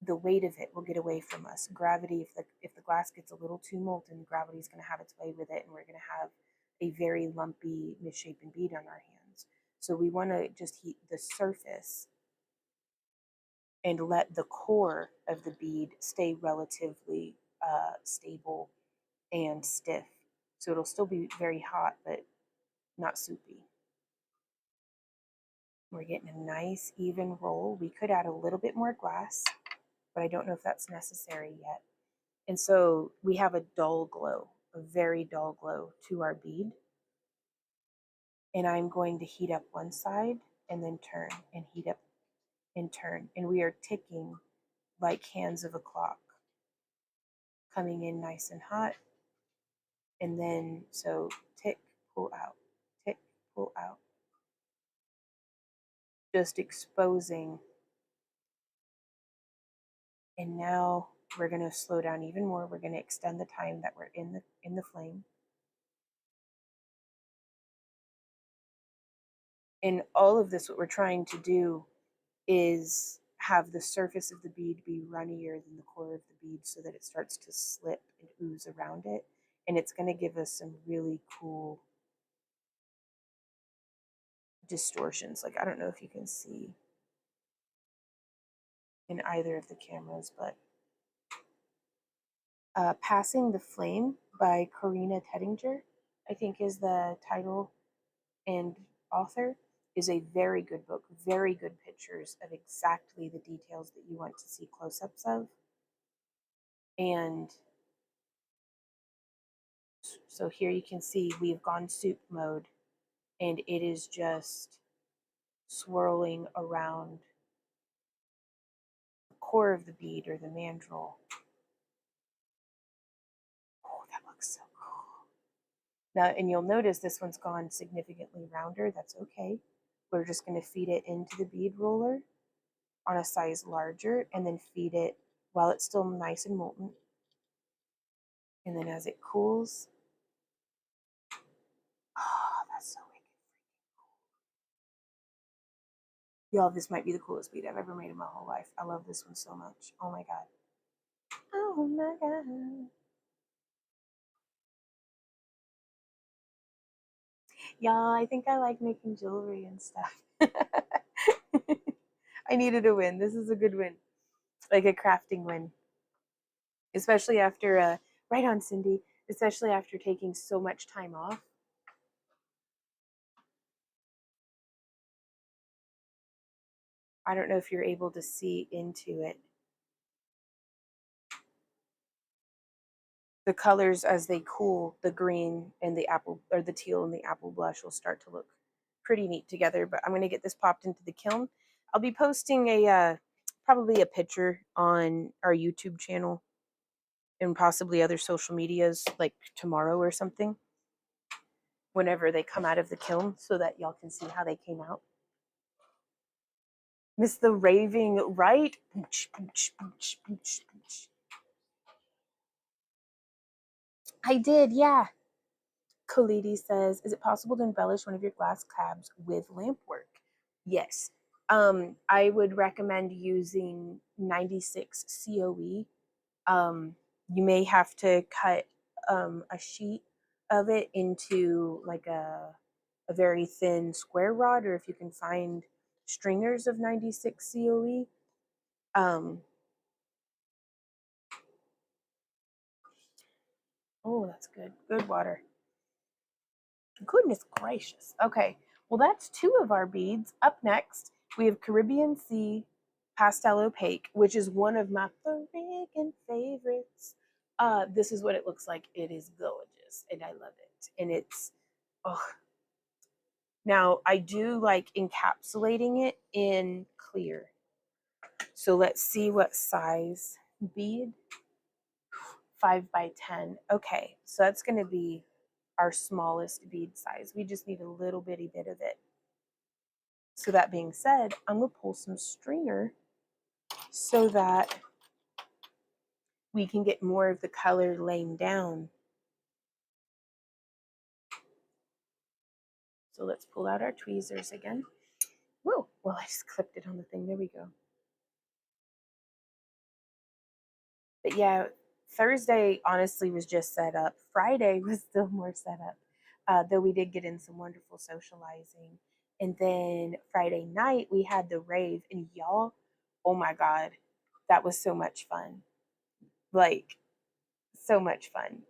the weight of it will get away from us. Gravity, if the glass gets a little too molten, gravity is going to have its way with it, and we're going to have a very lumpy, misshapen bead on our hands. So we want to just heat the surface and let the core of the bead stay relatively stable and stiff. So it'll still be very hot, but not soupy. We're getting a nice even roll. We could add a little bit more glass, but I don't know if that's necessary yet. And so we have a dull glow, a very dull glow to our bead. And I'm going to heat up one side and then turn and heat up and turn. And we are ticking like hands of a clock, coming in nice and hot. And then, so tick, pull out, tick, pull out. Just exposing. And now we're going to slow down even more. We're going to extend the time that we're in the flame. And all of this, what we're trying to do is have the surface of the bead be runnier than the core of the bead so that it starts to slip and ooze around it. And it's going to give us some really cool distortions. Like, I don't know if you can see in either of the cameras, but Passing the Flame by Corina Tedinger, I think is the title and author, is a very good book, very good pictures of exactly the details that you want to see close-ups of. And So here you can see we've gone soup mode, and it is just swirling around the core of the bead or the mandrel. Oh, that looks so cool. Now, and you'll notice this one's gone significantly rounder. That's okay. We're just going to feed it into the bead roller on a size larger and then feed it while it's still nice and molten. And then as it cools, oh, that's so wicked. Y'all, this might be the coolest bead I've ever made in my whole life. I love this one so much. Oh my God. Oh my God. Y'all, I think I like making jewelry and stuff. I needed a win. This is a good win. Like a crafting win. Especially after, right on Cindy, especially after taking so much time off. I don't know if you're able to see into it. The colors as they cool, the green and the apple, or the teal and the apple blush will start to look pretty neat together. But I'm going to get this popped into the kiln. I'll be posting probably a picture on our YouTube channel and possibly other social medias like tomorrow or something whenever they come out of the kiln so that y'all can see how they came out. Miss the raving, right? I did, yeah. Khalidi says, is it possible to embellish one of your glass tabs with lamp work? Yes. I would recommend using 96 COE. You may have to cut a sheet of it into like a very thin square rod, or if you can find stringers of 96 COE. Oh, that's good. Good water. Goodness gracious. Okay, well, that's two of our beads. Up next, we have Caribbean Sea Pastel Opaque, which is one of my freaking favorites. This is what it looks like. It is gorgeous, and I love it. And it's, oh. Now, I do like encapsulating it in clear. So let's see what size bead. 5 by 10. Okay, so that's going to be our smallest bead size. We just need a little bitty bit of it. So that being said, I'm going to pull some stringer so that we can get more of the color laying down. So let's pull out our tweezers again. Whoa, well, I just clipped it on the thing. There we go. But yeah, Thursday honestly was just set up. Friday was still more set up, though we did get in some wonderful socializing. And then Friday night we had the rave, and y'all, oh my God, that was so much fun. Like, so much fun.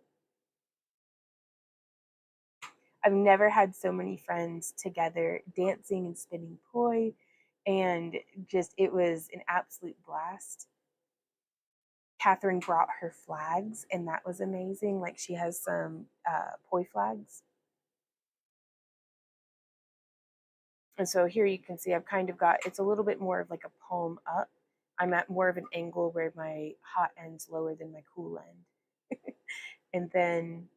I've never had so many friends together dancing and spinning poi, and just it was an absolute blast. Catherine brought her flags, and that was amazing. Like, she has some poi flags. And so here you can see I've kind of got, it's a little bit more of like a palm up. I'm at more of an angle where my hot end's lower than my cool end. And then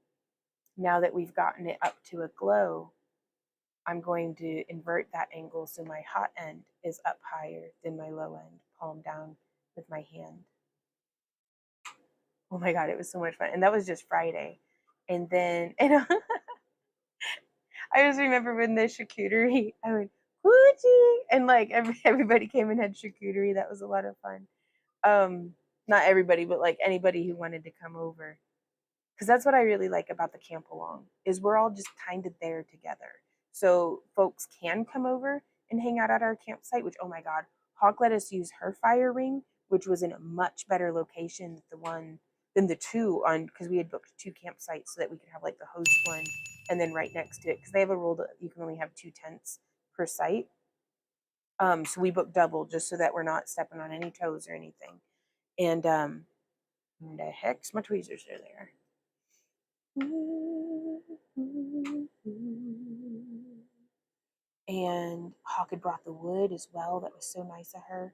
now that we've gotten it up to a glow, I'm going to invert that angle so my hot end is up higher than my low end, palm down with my hand. Oh my God, it was so much fun. And that was just Friday. And then, and I just remember when the charcuterie, I went, Woochie! And like everybody came and had charcuterie. That was a lot of fun. Not everybody, but like anybody who wanted to come over. Because that's what I really like about the camp along is we're all just kind of there together. So folks can come over and hang out at our campsite, which, oh my God, Hawk let us use her fire ring, which was in a much better location than the two on, because we had booked two campsites so that we could have like the host one and then right next to it, because they have a rule that you can only have 2 tents per site. So we booked double just so that we're not stepping on any toes or anything. And the heck's my tweezers are there. And Hawk had brought the wood as well. That was so nice of her.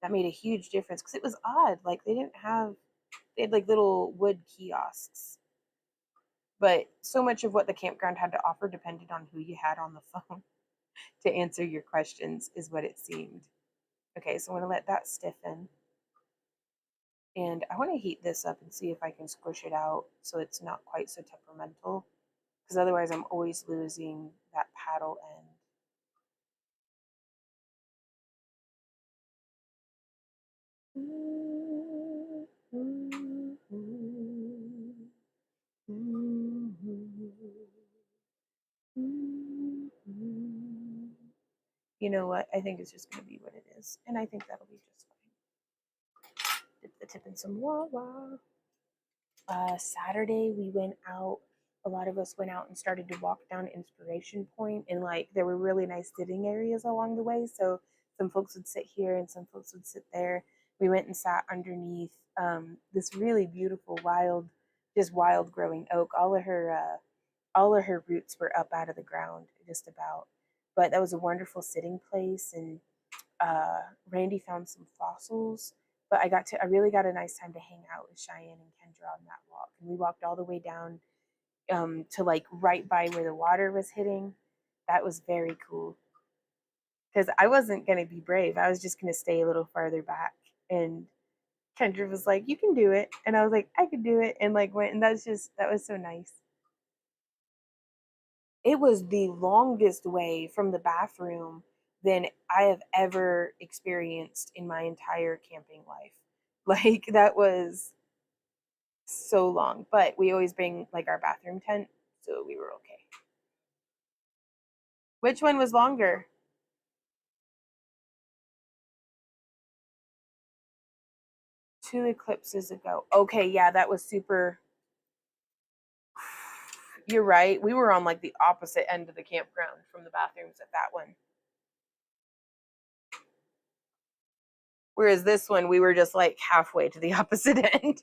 That made a huge difference because it was odd. Like they had like little wood kiosks, but so much of what the campground had to offer depended on who you had on the phone to answer your questions, is what it seemed. Okay, so I'm going to let that stiffen. And I want to heat this up and see if I can squish it out so it's not quite so temperamental, because otherwise I'm always losing that paddle end. You know what? I think it's just going to be what it is. And I think that'll be just fine. Dip the tip in some wawa. Saturday, we went out. A lot of us went out and started to walk down Inspiration Point, and like there were really nice sitting areas along the way. So some folks would sit here and some folks would sit there. We went and sat underneath this really beautiful just wild growing oak. All of her roots were up out of the ground, just about. But that was a wonderful sitting place, and Randy found some fossils. But I really got a nice time to hang out with Cheyenne and Kendra on that walk, and we walked all the way down to like right by where the water was hitting. That was very cool because I wasn't gonna be brave. I was just gonna stay a little farther back, and Kendra was like, "You can do it," and I was like, "I could do it," and like went, and that was so nice. It was the longest way from the bathroom than I have ever experienced in my entire camping life. Like that was so long, but we always bring like our bathroom tent, so we were okay. Which one was longer? 2 eclipses ago. Okay, yeah, that was super. You're right. We were on like the opposite end of the campground from the bathrooms at that one. Whereas this one, we were just like halfway to the opposite end.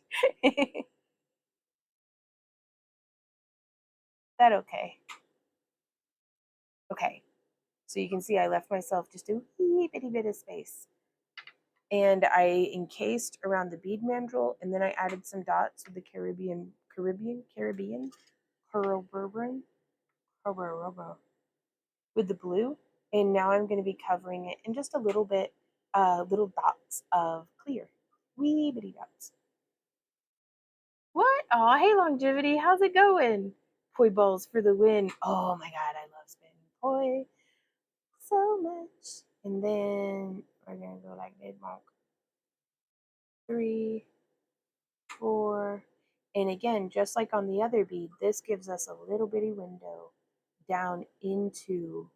That okay. Okay. So you can see I left myself just a wee bitty bit of space. And I encased around the bead mandrel, and then I added some dots with the Caribbean, with the blue. And now I'm going to be covering it in just a little bit, little dots of clear, wee bitty dots. What? Oh, hey, longevity. How's it going? Poi balls for the win. Oh my God, I love spinning poi so much. And then we're going to go like this. 3, 4. And again, just like on the other bead, this gives us a little bitty window down into.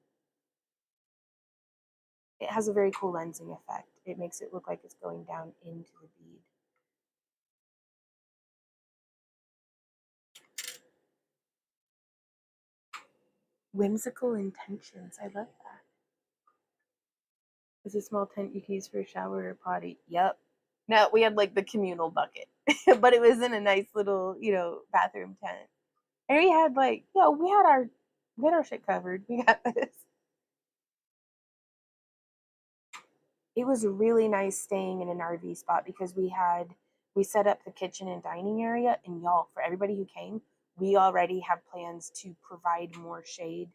It has a very cool lensing effect. It makes it look like it's going down into the bead. Whimsical intentions. I love that. It's a small tent you can use for a shower or potty. Yep. No, we had like the communal bucket, but it was in a nice little, bathroom tent. And we had like, we had our shit covered. We got this. It was really nice staying in an RV spot because we set up the kitchen and dining area, and y'all, for everybody who came, we already have plans to provide more shade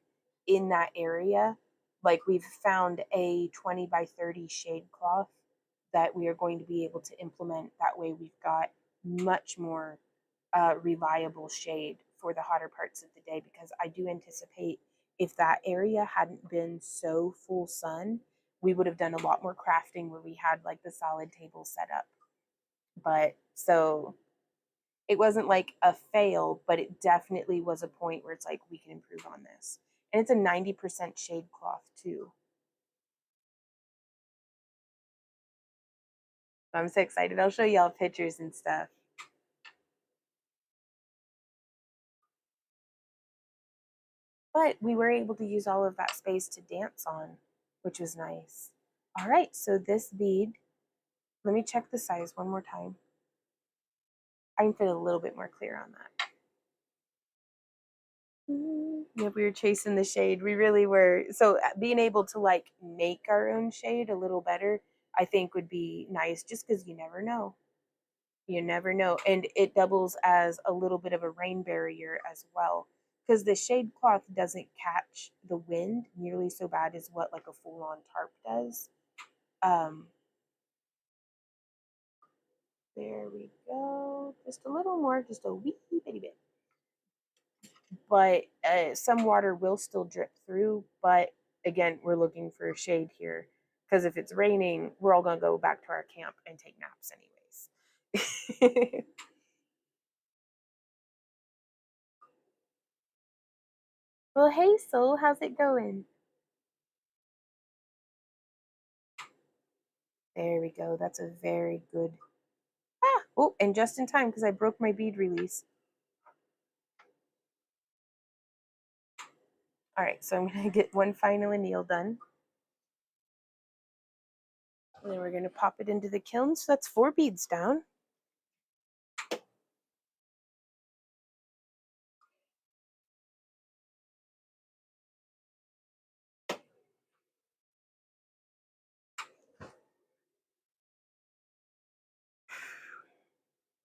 in that area. Like we've found a 20 by 30 shade cloth that we are going to be able to implement. That way we've got much more reliable shade for the hotter parts of the day, because I do anticipate if that area hadn't been so full sun, we would have done a lot more crafting where we had like the solid table set up. But so it wasn't like a fail, but it definitely was a point where it's like we can improve on this. And it's a 90% shade cloth too. I'm so excited. I'll show y'all pictures and stuff. But we were able to use all of that space to dance on, which was nice. All right, so this bead, let me check the size one more time. I can fit a little bit more clear on that. Yeah, we were chasing the shade. We really were. So being able to like make our own shade a little better, I think would be nice just because you never know. You never know. And it doubles as a little bit of a rain barrier as well. Because the shade cloth doesn't catch the wind nearly so bad as what like a full on tarp does. Um, there we go. Just a little more, just a wee bitty bit. But some water will still drip through. But again, we're looking for shade here because if it's raining, we're all gonna go back to our camp and take naps anyways. Well, hey, Soul, how's it going? There we go. That's a very good. Ah, oh, and just in time because I broke my bead release. All right, so I'm gonna get one final anneal done. And then we're gonna pop it into the kiln. So that's 4 beads down.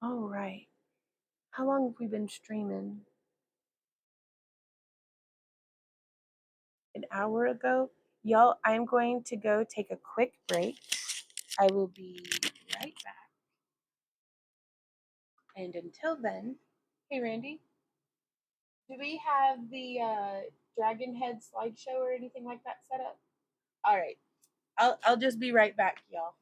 All right. How long have we been streaming? An hour ago. Y'all, I'm going to go take a quick break. I will be right back. And until then, hey Randy, do we have the Dragon Head slideshow or anything like that set up? All right, I'll just be right back, y'all.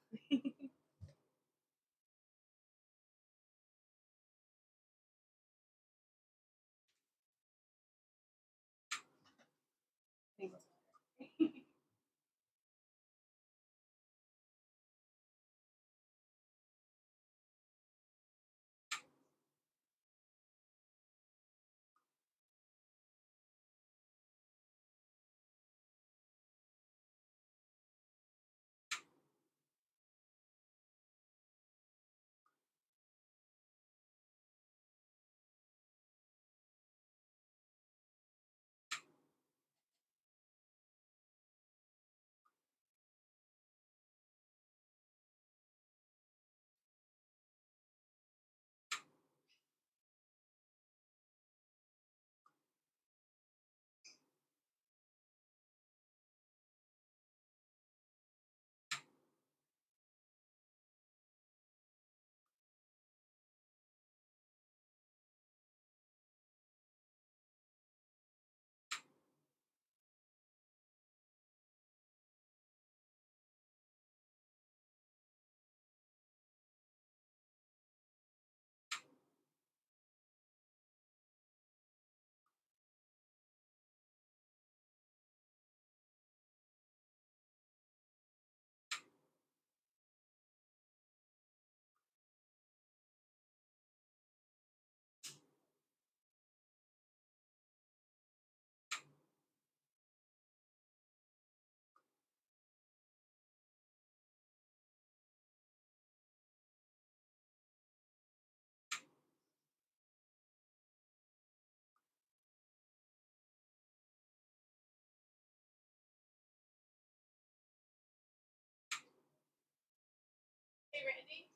Hey Randy.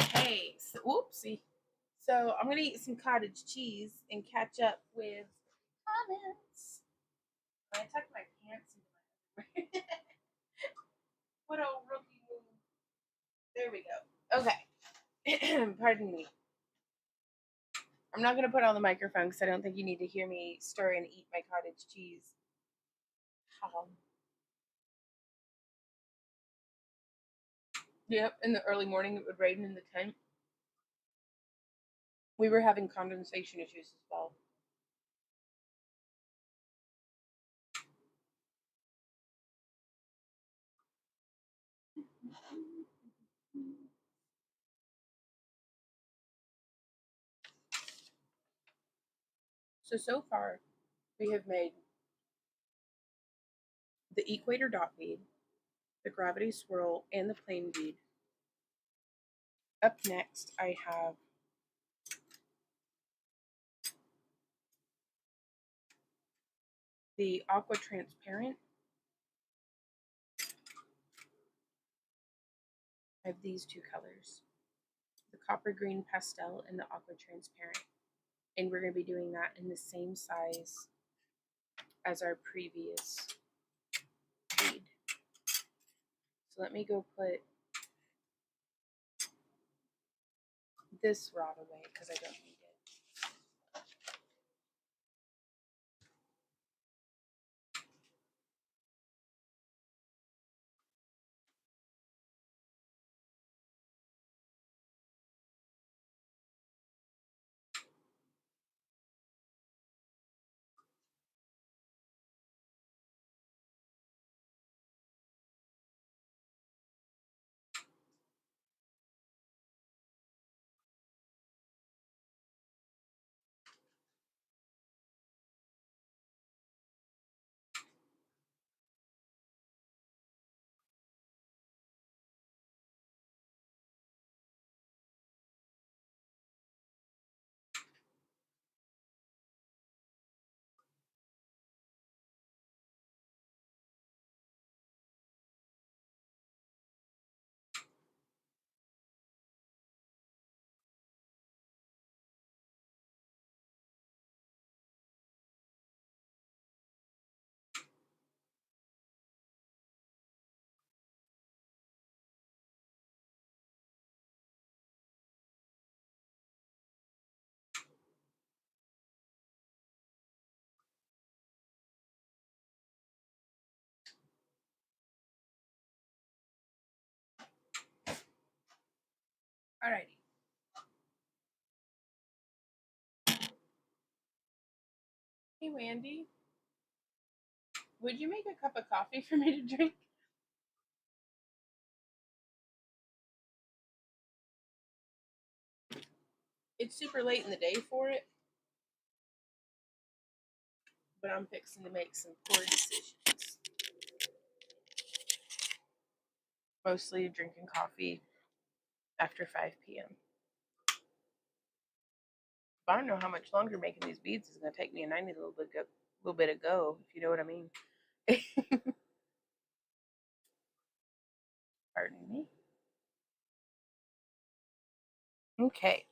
Okay, so whoopsie. So I'm gonna eat some cottage cheese and catch up with comments. I tucked my pants into my what a rookie move. There we go. Okay. Pardon me. I'm not gonna put on the microphone because I don't think you need to hear me stir and eat my cottage cheese. Yep, in the early morning it would rain in the tent. We were having condensation issues as well. So far, we have made the equator dot bead, the gravity swirl, and the plain bead. Up next, I have the aqua transparent. I have these two colors, the copper green pastel and the aqua transparent. And we're going to be doing that in the same size as our previous bead. So let me go put this rod away because I don't need it. Alrighty. Hey, Wendy. Would you make a cup of coffee for me to drink? It's super late in the day for it, but I'm fixing to make some poor decisions. Mostly drinking coffee after 5 p.m. But I don't know how much longer making these beads is going to take me, and I need a little bit of go, if you know what I mean. Pardon me. Okay.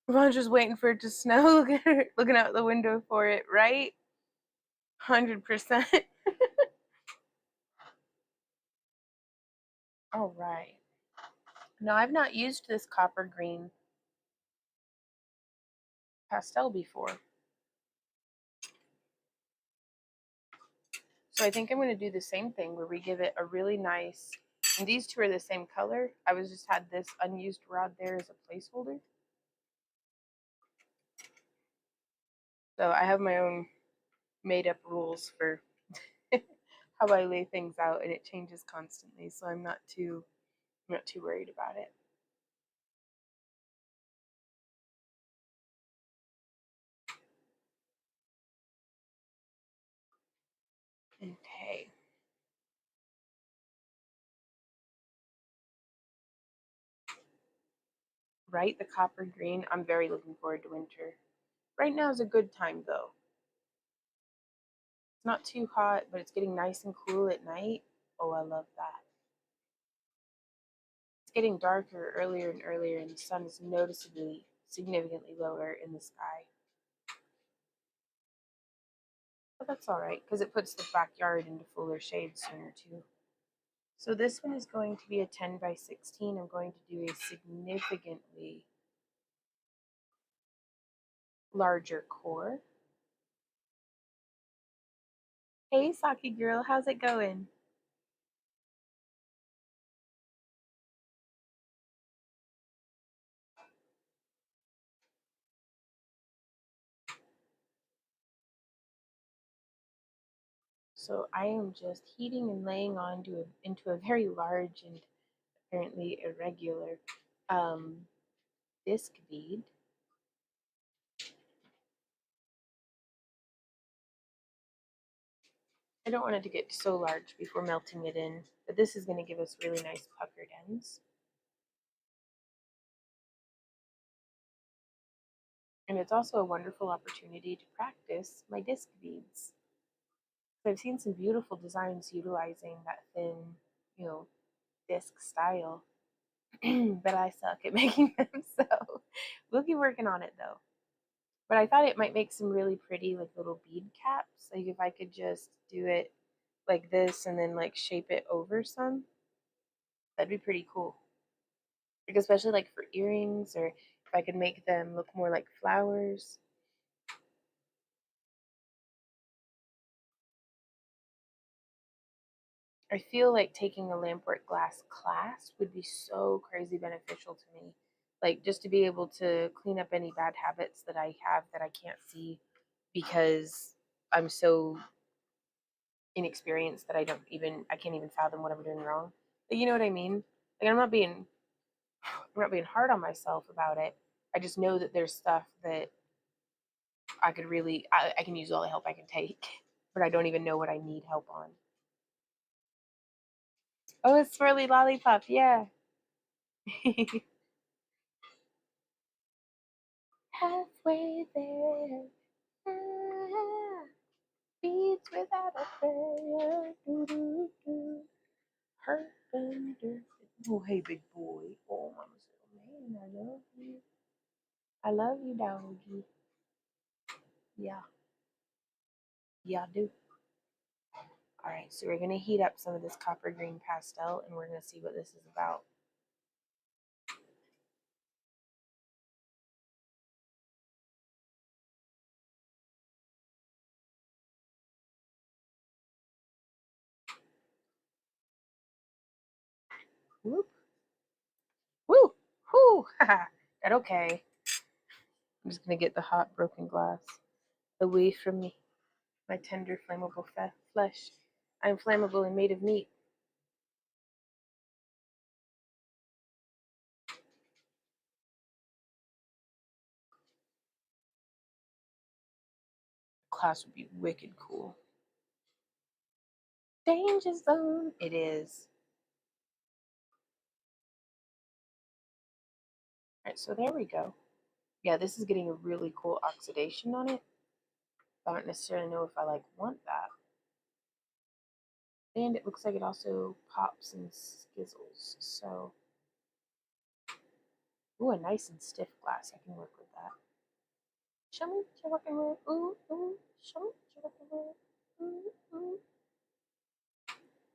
Everyone's just waiting for it to snow, looking out the window for it, right? 100%. All right. Now, I've not used this copper green pastel before. So I think I'm going to do the same thing where we give it a really nice, and these two are the same color. I was just had this unused rod there as a placeholder. So I have my own made up rules for how I lay things out, and it changes constantly. So I'm not too worried about it. Okay. Right, the copper green. I'm very looking forward to winter. Right now is a good time though. It's not too hot, but it's getting nice and cool at night. Oh, I love that. It's getting darker earlier and earlier, and the sun is noticeably, significantly lower in the sky. But that's all right, because it puts the backyard into fuller shade sooner too. So this one is going to be a 10 by 16. I'm going to do a significantly larger core. Hey, Saki girl, how's it going? So I am just heating and laying on into a very large and apparently irregular disc bead. I don't want it to get so large before melting it in, but this is going to give us really nice puckered ends. And it's also a wonderful opportunity to practice my disc beads. So I've seen some beautiful designs utilizing that thin, disc style, but I suck at making them, so we'll keep working on it though. But I thought it might make some really pretty like little bead caps. Like if I could just do it like this and then like shape it over some, that'd be pretty cool. Like especially like for earrings, or if I could make them look more like flowers. I feel like taking a lampwork glass class would be so crazy beneficial to me. Like just to be able to clean up any bad habits that I have that I can't see because I'm so inexperienced that I can't even fathom what I'm doing wrong. But you know what I mean? Like I'm not being hard on myself about it. I just know that there's stuff that I can use all the help I can take, but I don't even know what I need help on. Oh, it's swirly lollipop, yeah. Halfway there, ah, beats without a prayer. Hurt under. Oh, hey, big boy. Oh, mama's little man, I love you. I love you, doggy. Yeah, yeah, I do. All right, so we're gonna heat up some of this copper green pastel, and we're gonna see what this is about. Whoop, woo, whoo, that okay. I'm just gonna get the hot broken glass away from me. My tender, flammable flesh. I am flammable and made of meat. Class would be wicked cool. Danger zone. It is. All right, so there we go. Yeah, this is getting a really cool oxidation on it. I don't necessarily know if I want that. And it looks like it also pops and skizzles. So, ooh, a nice and stiff glass. I can work with that. Show me what you're working with. Ooh, ooh. Show me what you're working with. Ooh, ooh.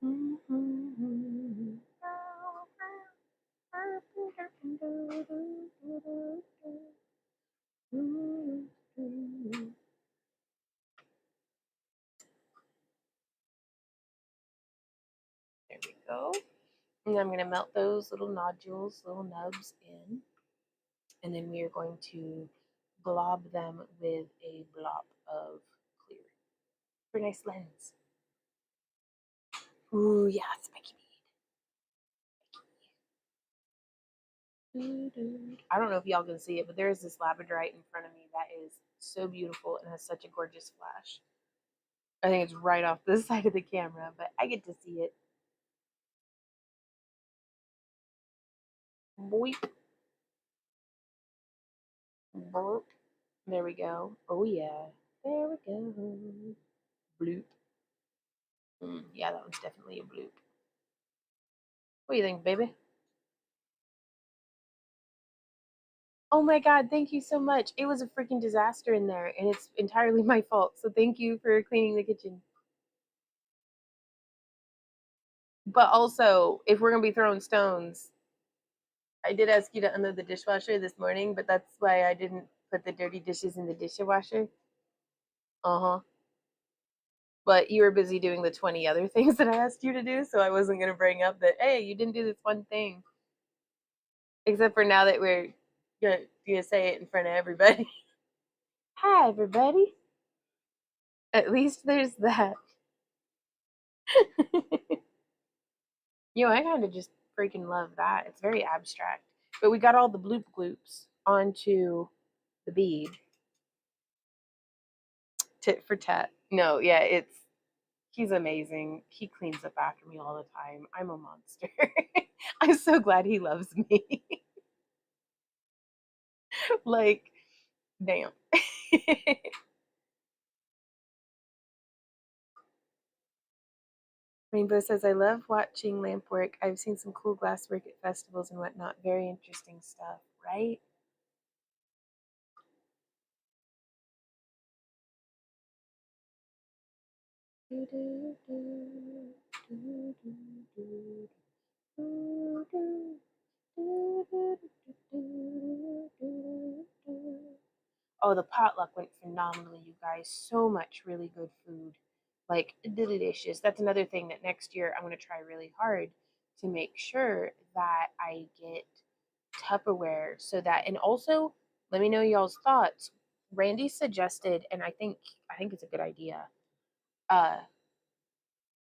Mm-hmm. There we go. And I'm going to melt those little nodules, little nubs in. And then we are going to glob them with a blob of clear. For a nice lens. Ooh, yeah, spiky bead. I don't know if y'all can see it, but there is this labradorite in front of me that is so beautiful and has such a gorgeous flash. I think it's right off this side of the camera, but I get to see it. Boop. Boop. There we go. Oh, yeah. There we go. Bloop. Yeah, that one's definitely a bloop. What do you think, baby? Oh my God, thank you so much. It was a freaking disaster in there, and it's entirely my fault. So thank you for cleaning the kitchen. But also, if we're gonna be throwing stones, I did ask you to unload the dishwasher this morning, but that's why I didn't put the dirty dishes in the dishwasher. Uh-huh. But you were busy doing the 20 other things that I asked you to do, so I wasn't gonna bring up that, hey, you didn't do this one thing. Except for now that we're gonna say it in front of everybody. Hi, everybody. At least there's that. I kind of just freaking love that. It's very abstract. But we got all the bloop gloops onto the bead. Tit for tat. No, yeah, it's He's amazing. He cleans up after me all the time. I'm a monster. I'm so glad he loves me. Like, damn. Rainbow says, I love watching lamp work. I've seen some cool glass work at festivals and whatnot. Very interesting stuff, right? Oh, the potluck went phenomenally, you guys. So much really good food. Like, delicious. That's another thing that next year I'm going to try really hard to make sure that I get Tupperware so that, and also let me know y'all's thoughts. Randy suggested, and I think it's a good idea, uh,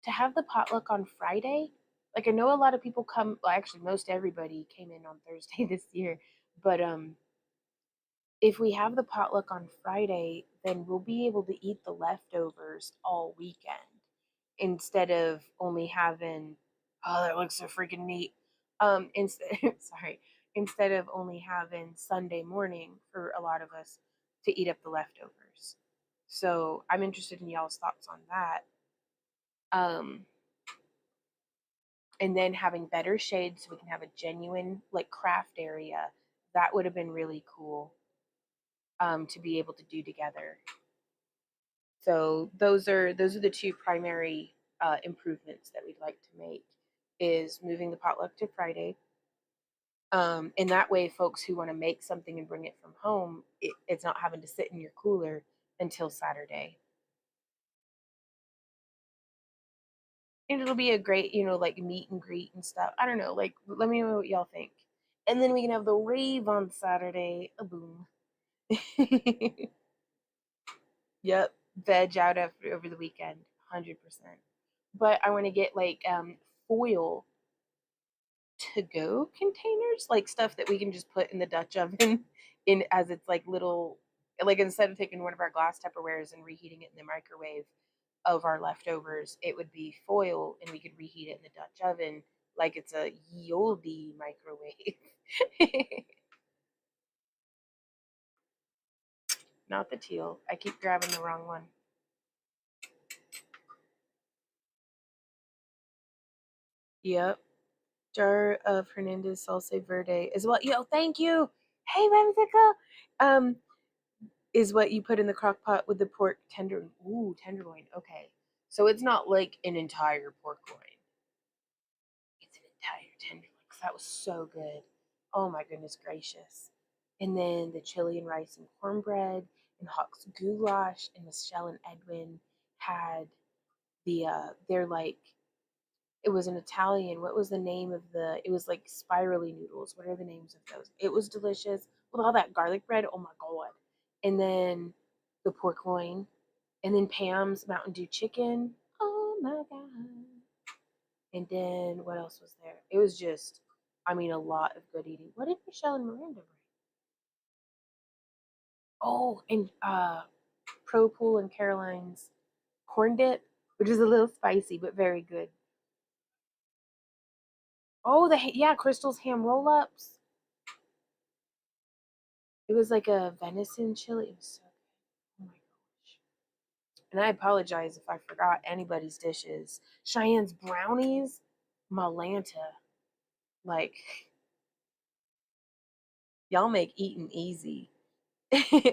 to have the potluck on Friday. Like I know a lot of people come, well, actually most everybody came in on Thursday this year, but if we have the potluck on Friday, then we'll be able to eat the leftovers all weekend instead of only having, oh, that looks so freaking neat. Instead, sorry, instead of only having Sunday morning for a lot of us to eat up the leftovers. So I'm interested in y'all's thoughts on that. Um, and then having better shades so we can have a genuine like craft area. That would have been really cool to be able to do together. So those are the two primary improvements that we'd like to make is moving the potluck to Friday. And that way, folks who want to make something and bring it from home, it's not having to sit in your cooler until Saturday. And it'll be a great, like meet and greet and stuff. I don't know, like let me know what y'all think. And then we can have the rave on Saturday. A boom. Yep, veg out over the weekend, 100%. But I want to get like foil to go containers, like stuff that we can just put in the Dutch oven in as it's like little, like instead of taking one of our glass Tupperwares and reheating it in the microwave of our leftovers, it would be foil and we could reheat it in the Dutch oven like it's a ye olde microwave. Not the teal. I keep grabbing the wrong one. Yep. Jar of Hernandez salsa verde is what, yo, thank you. Hey, Whimsical. Um, is what you put in the crock pot with the pork tenderloin. Ooh, tenderloin. Okay. So it's not like an entire pork loin. It's an entire tenderloin because that was so good. Oh my goodness gracious. And then the chili and rice and cornbread and Hawk's goulash and Michelle and Edwin had they're like, it was an Italian. What was the name of it was like spirally noodles. What are the names of those? It was delicious with all that garlic bread. Oh my God. And then the pork loin. And then Pam's Mountain Dew chicken. Oh my God. And then what else was there? It was just, I mean, a lot of good eating. What did Michelle and Miranda bring? Oh, and Pro Pool and Caroline's corn dip, which is a little spicy, but very good. Oh, yeah, Crystal's ham roll ups. It was like a venison chili. It was so good. Oh my gosh. And I apologize if I forgot anybody's dishes. Cheyenne's brownies, Malanta. Like, y'all make eating easy.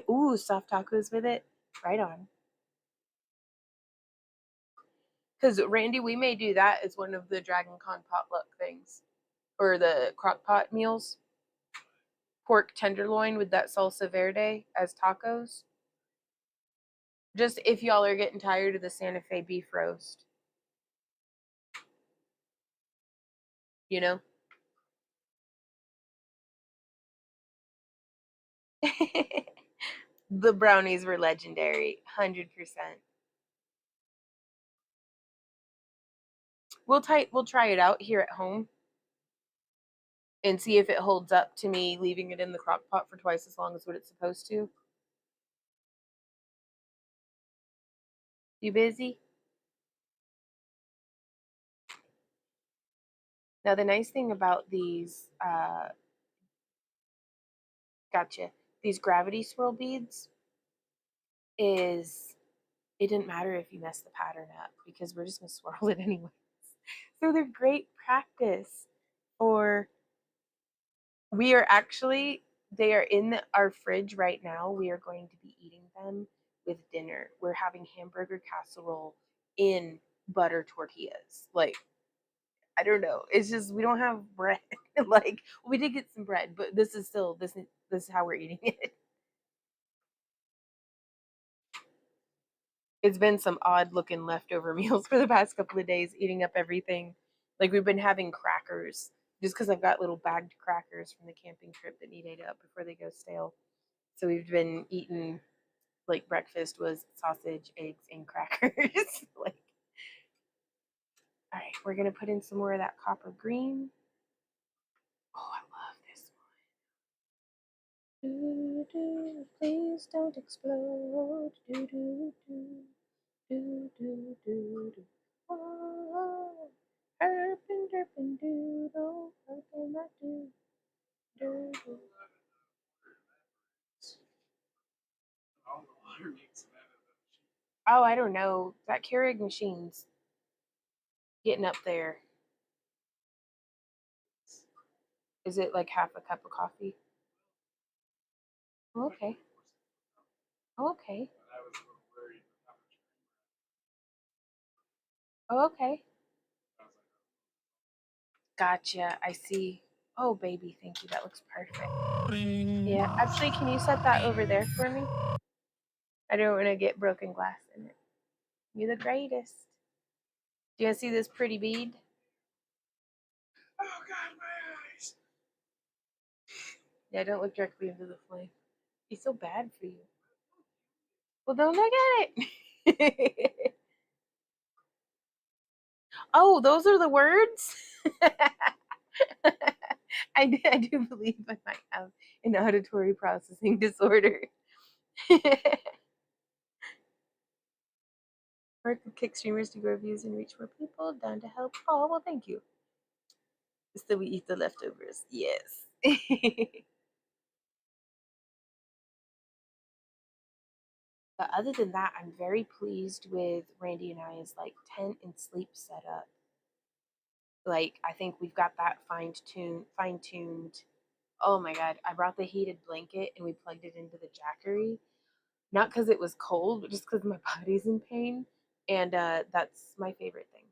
Ooh, soft tacos with it. Right on. Because, Randy, we may do that as one of the Dragon Con potluck things. Or the crock pot meals. Pork tenderloin with that salsa verde as tacos. Just if y'all are getting tired of the Santa Fe beef roast. You know? The brownies were legendary, 100%. We'll try it out here at home and see if it holds up to me leaving it in the crock pot for twice as long as what it's supposed to. You busy? Now, the nice thing about these, these gravity swirl beads is it didn't matter if you messed the pattern up because we're just going to swirl it anyways. So they're great practice for, they are in our fridge right now. We are going to be eating them with dinner. We're having hamburger casserole in butter tortillas. Like, I don't know. It's just we don't have bread. Like, we did get some bread, but this is how we're eating it. It's been some odd looking leftover meals for the past couple of days, eating up everything. Like, we've been having crackers just because I've got little bagged crackers from the camping trip that need ate up before they go stale. So we've been eating, like, breakfast was sausage, eggs, and crackers. Like, all right, we're gonna put in some more of that copper green. Oh, I love this one. Please don't explode. Oh, herpin derpin doodle, what can I do? Doodle. All the water makes it out of the machine. Oh, I don't know. That Keurig machine's getting up there. Is it like half a cup of coffee? Oh, okay. Oh, okay. But I was a little worried with how much creamer Oh, okay. I was like, Gotcha. I see. Oh, baby, thank you. That looks perfect. Yeah, actually, can you set that over there for me? I don't want to get broken glass in it. You're the greatest. Do you want to see this pretty bead? oh God, my eyes. Yeah, don't look directly into the flame. It's so bad for you. Well, don't look at it. Oh, those are the words? I do believe I might have an auditory processing disorder. Work with kick streamers to grow views and reach more people. Down to help. Oh, well, thank you. So we eat the leftovers. Yes. But other than that, I'm very pleased with Randy and I's like tent and sleep setup. Like, I think we've got that fine tuned. Oh my god, I brought the heated blanket and we plugged it into the Jackery. Not because it was cold, but just because my body's in pain. And that's my favorite thing.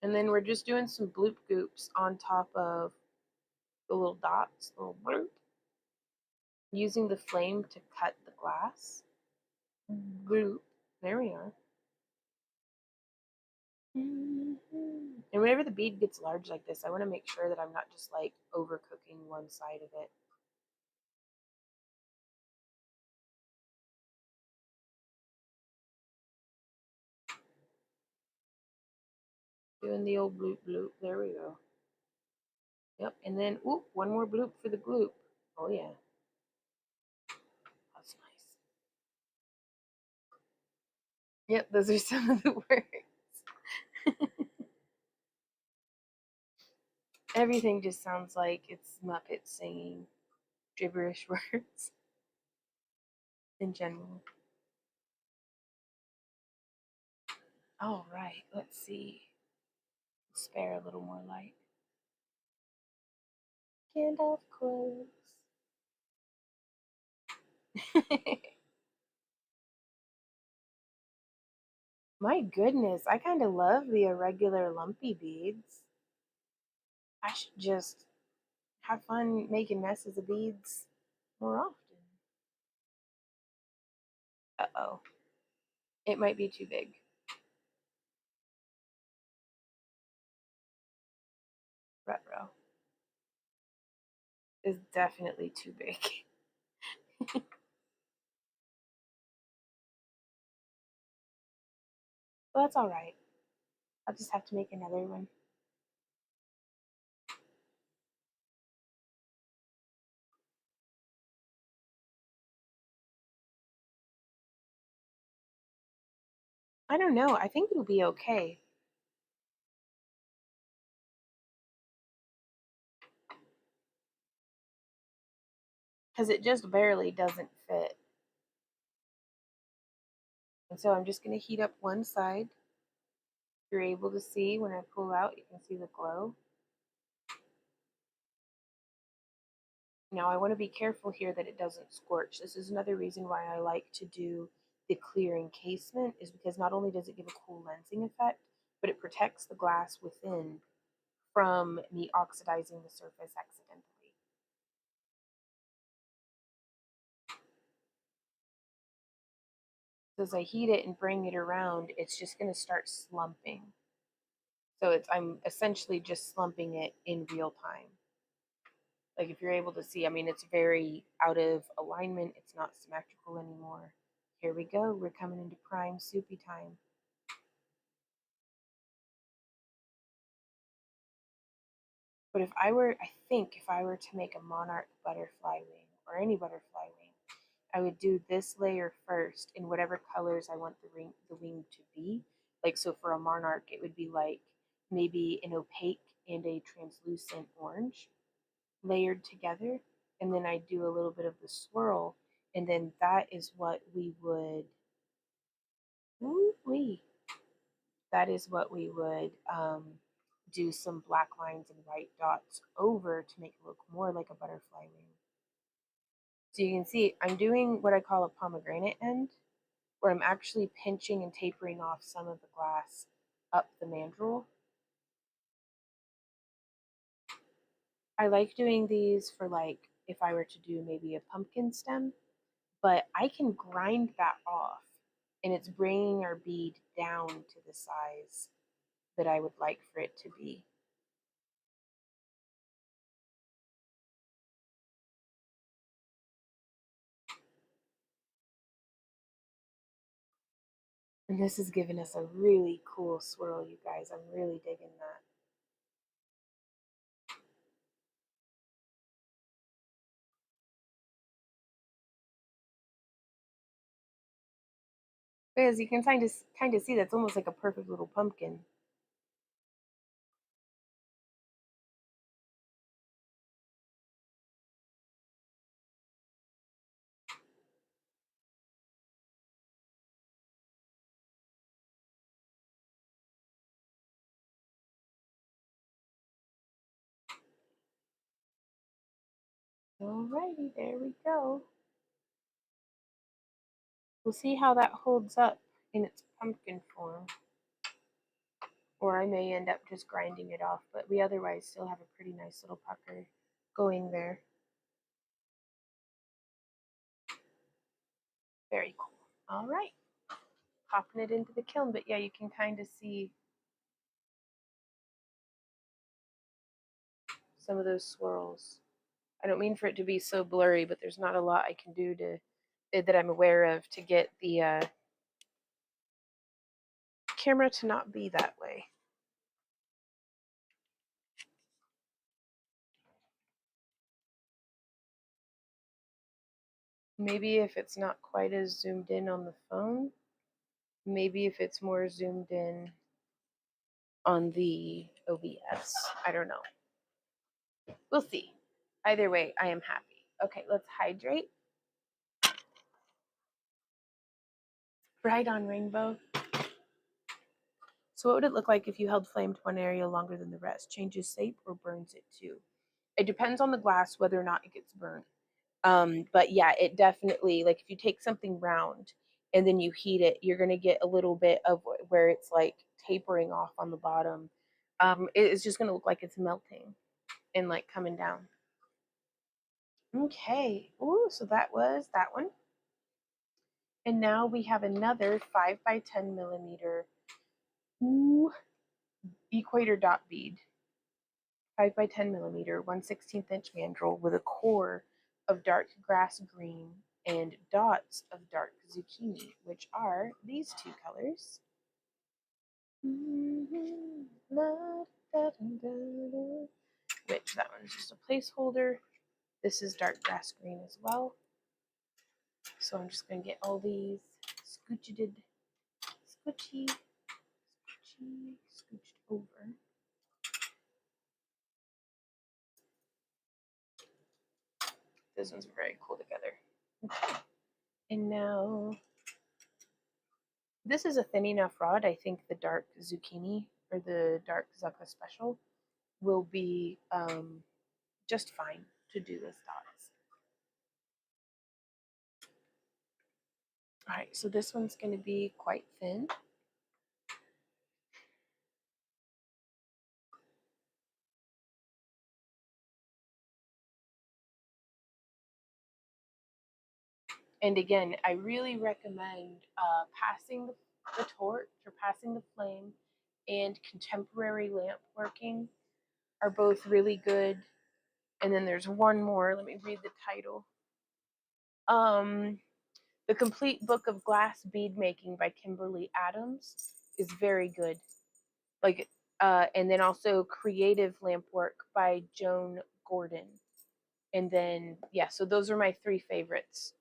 And then we're just doing some bloop goops on top of the little dots, little bloop, using the flame to cut the glass. Bloop. There we are. And whenever the bead gets large like this, I want to make sure that I'm not just like overcooking one side of it. Doing the old bloop bloop. There we go. Yep. And then, oop, one more bloop for the gloop. Oh, yeah. That's nice. Yep, those are some of the words. Everything just sounds like it's Muppets singing gibberish words in general. All right, let's see. Spare a little more light. Gandalf clothes. My goodness, I kind of love the irregular lumpy beads. I should just have fun making messes of beads more often. Uh-oh. It might be too big. Retro is definitely too big. But that's all right. I'll just have to make another one. I don't know. I think it'll be okay. because it just barely doesn't fit. And so I'm just going to heat up one side. You're able to see when I pull out, you can see the glow. Now I want to be careful here that it doesn't scorch. This is another reason why I like to do the clear encasement, is because not only does it give a cool lensing effect, but it protects the glass within from me oxidizing the surface accidentally. As I heat it and bring it around, it's just going to start slumping. So I'm essentially just slumping it in real time. Like if you're able to see, I mean, it's very out of alignment. It's not symmetrical anymore. Here we go. We're coming into prime soupy time. But I think if I were to make a monarch butterfly wing or any butterfly wing, I would do this layer first in whatever colors I want the wing to be. Like, so for a monarch, it would be like maybe an opaque and a translucent orange layered together. And then I do a little bit of the swirl. And then that is what we would, that is what we would do some black lines and white dots over to make it look more like a butterfly wing. So you can see I'm doing what I call a pomegranate end, where I'm actually pinching and tapering off some of the glass up the mandrel. I like doing these for, like, if I were to do maybe a pumpkin stem, but I can grind that off and it's bringing our bead down to the size that I would like for it to be. And this has given us a really cool swirl, you guys. I'm really digging that. But as you can kind of see, that's almost like a perfect little pumpkin. Alrighty, there we go. We'll see how that holds up in its pumpkin form. Or I may end up just grinding it off, but we otherwise still have a pretty nice little pucker going there. Very cool. All right. Popping it into the kiln, but yeah, you can kind of see some of those swirls. I don't mean for it to be so blurry, but there's not a lot I can do to that I'm aware of to get the camera to not be that way. Maybe if it's not quite as zoomed in on the phone, maybe if it's more zoomed in on the OBS. I don't know. We'll see. Either way, I am happy. Okay, let's hydrate. Right on, rainbow. So what would it look like if you held flame to one area longer than the rest? Changes shape or burns it too? It depends on the glass whether or not it gets burnt. But yeah, it definitely, like if you take something round and then you heat it, you're going to get a little bit of where it's like tapering off on the bottom. It's just going to look like it's melting and like coming down. Okay. Ooh, so that was that one. And now we have another 5 by 10 millimeter equator dot bead. 5 by 10 millimeter, 1/16 inch mandrel with a core of dark grass green and dots of dark zucchini, which are these two colors. Which that one's just a placeholder. This is dark grass green as well. So I'm just going to get all these scooched over. Those ones are very cool together. Okay. And now, this is a thin enough rod. I think the dark zucchini or the dark zucca special will be just fine to do this dots. All right, so this one's going to be quite thin. And again, I really recommend passing the torch or passing the flame, and contemporary lamp working are both really good. And then there's one more. Let me read the title. The Complete Book of Glass Bead Making by Kimberly Adams is very good. Like, and then also Creative Lamp Work by Joan Gordon. And then yeah, so those are my three favorites.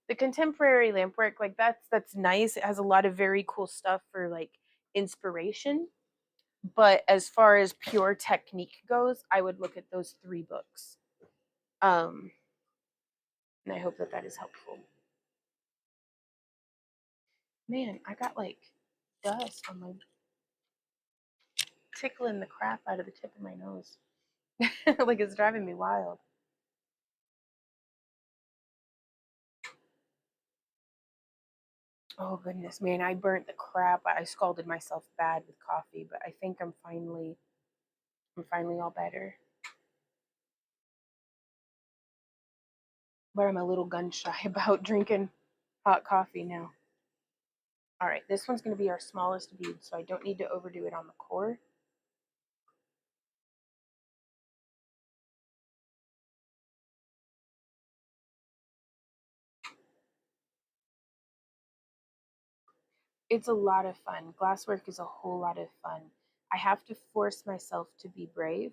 The contemporary lamp work, like that's nice. It has a lot of very cool stuff for like inspiration. But as far as pure technique goes, I would look at those three books. And I hope that that is helpful. Man, I got like dust on my, tickling the crap out of the tip of my nose. Like it's driving me wild. Oh goodness, man, I burnt the crap. I scalded myself bad with coffee, but I think I'm finally all better. But I'm a little gun shy about drinking hot coffee now. All right, this one's going to be our smallest bead, so I don't need to overdo it on the core. It's a lot of fun. Glasswork is a whole lot of fun. I have to force myself to be brave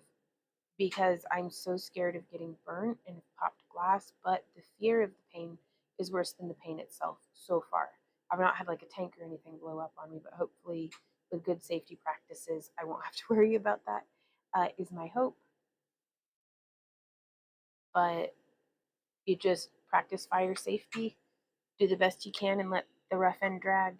because I'm so scared of getting burnt and popped glass, but the fear of the pain is worse than the pain itself so far. I've not had like a tank or anything blow up on me, but hopefully with good safety practices, I won't have to worry about that. Is my hope. But you just practice fire safety, do the best you can, and let the rough end drag.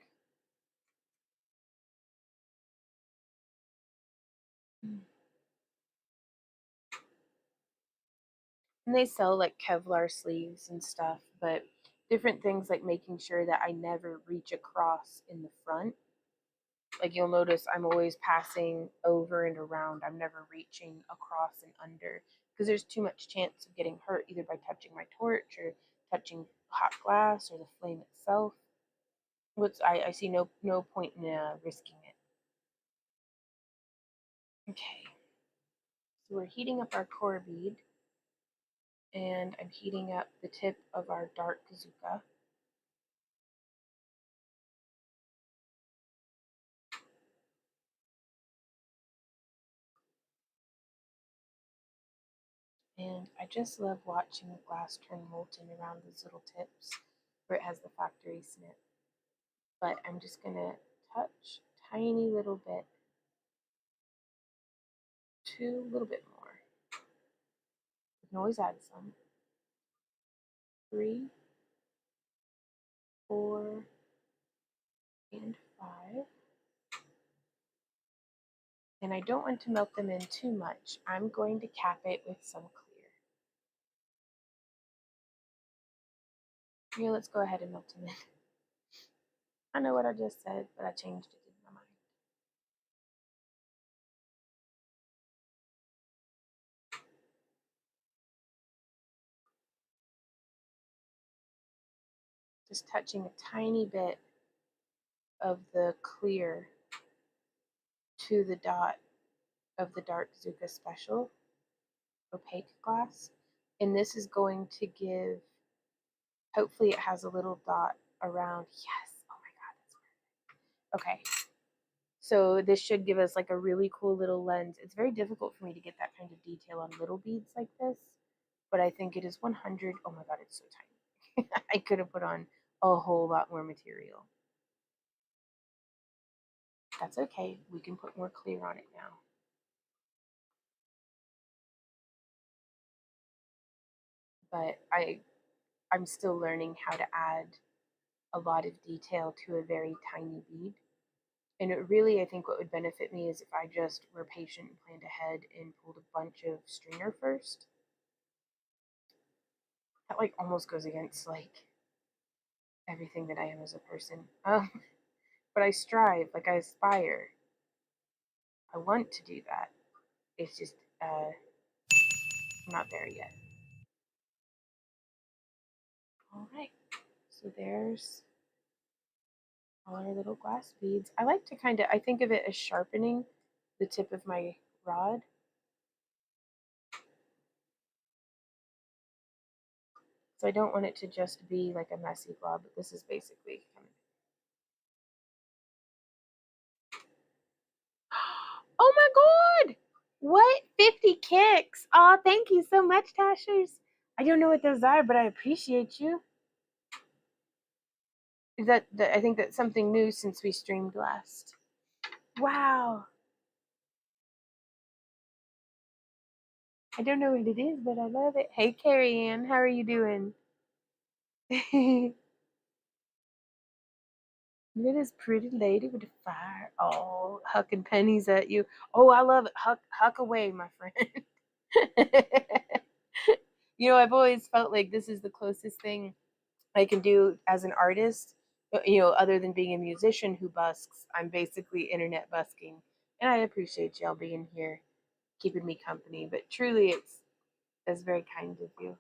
And they sell like Kevlar sleeves and stuff, but different things like making sure that I never reach across in the front. Like you'll notice I'm always passing over and around. I'm never reaching across and under because there's too much chance of getting hurt either by touching my torch or touching hot glass or the flame itself. I see no point in risking it. Okay, so we're heating up our core bead, and I'm heating up the tip of our dark zucca. And I just love watching the glass turn molten around those little tips where it has the factory snip. But I'm just going to touch a tiny little bit, a little bit more. You can always add some. 3, 4, and 5. And I don't want to melt them in too much. I'm going to cap it with some clear. Here, let's go ahead and melt them in. I know what I just said, but I changed it in my mind. Just touching a tiny bit of the clear to the dot of the dark Zucca Special opaque glass. And this is going to give, hopefully it has a little dot around. Yes, oh my God, that's perfect. Okay, so this should give us like a really cool little lens. It's very difficult for me to get that kind of detail on little beads like this, but I think it is 100. Oh my God, it's so tiny. I could have put on a whole lot more material. That's okay, we can put more clear on it now. but I'm still learning how to add a lot of detail to a very tiny bead. And it really, I think what would benefit me is if I just were patient and planned ahead and pulled a bunch of stringer first. That like almost goes against like everything that I am as a person. But I strive, like I aspire. I want to do that. It's just I'm not there yet. All right, so there's all our little glass beads. I like to I think of it as sharpening the tip of my rod. So I don't want it to just be like a messy blob, but this is basically kind of. Oh my god! What? 50 kicks! Aw, thank you so much, Tashers. I don't know what those are, but I appreciate you. I think that's something new since we streamed last. Wow. I don't know what it is, but I love it. Hey, Carrie Ann, how are you doing? Look at this pretty lady with a fire. Oh, hucking pennies at you. Oh, I love it. Huck away, my friend. I've always felt like this is the closest thing I can do as an artist. Other than being a musician who busks, I'm basically internet busking. And I appreciate y'all being here, keeping me company. But truly, it's very kind of you.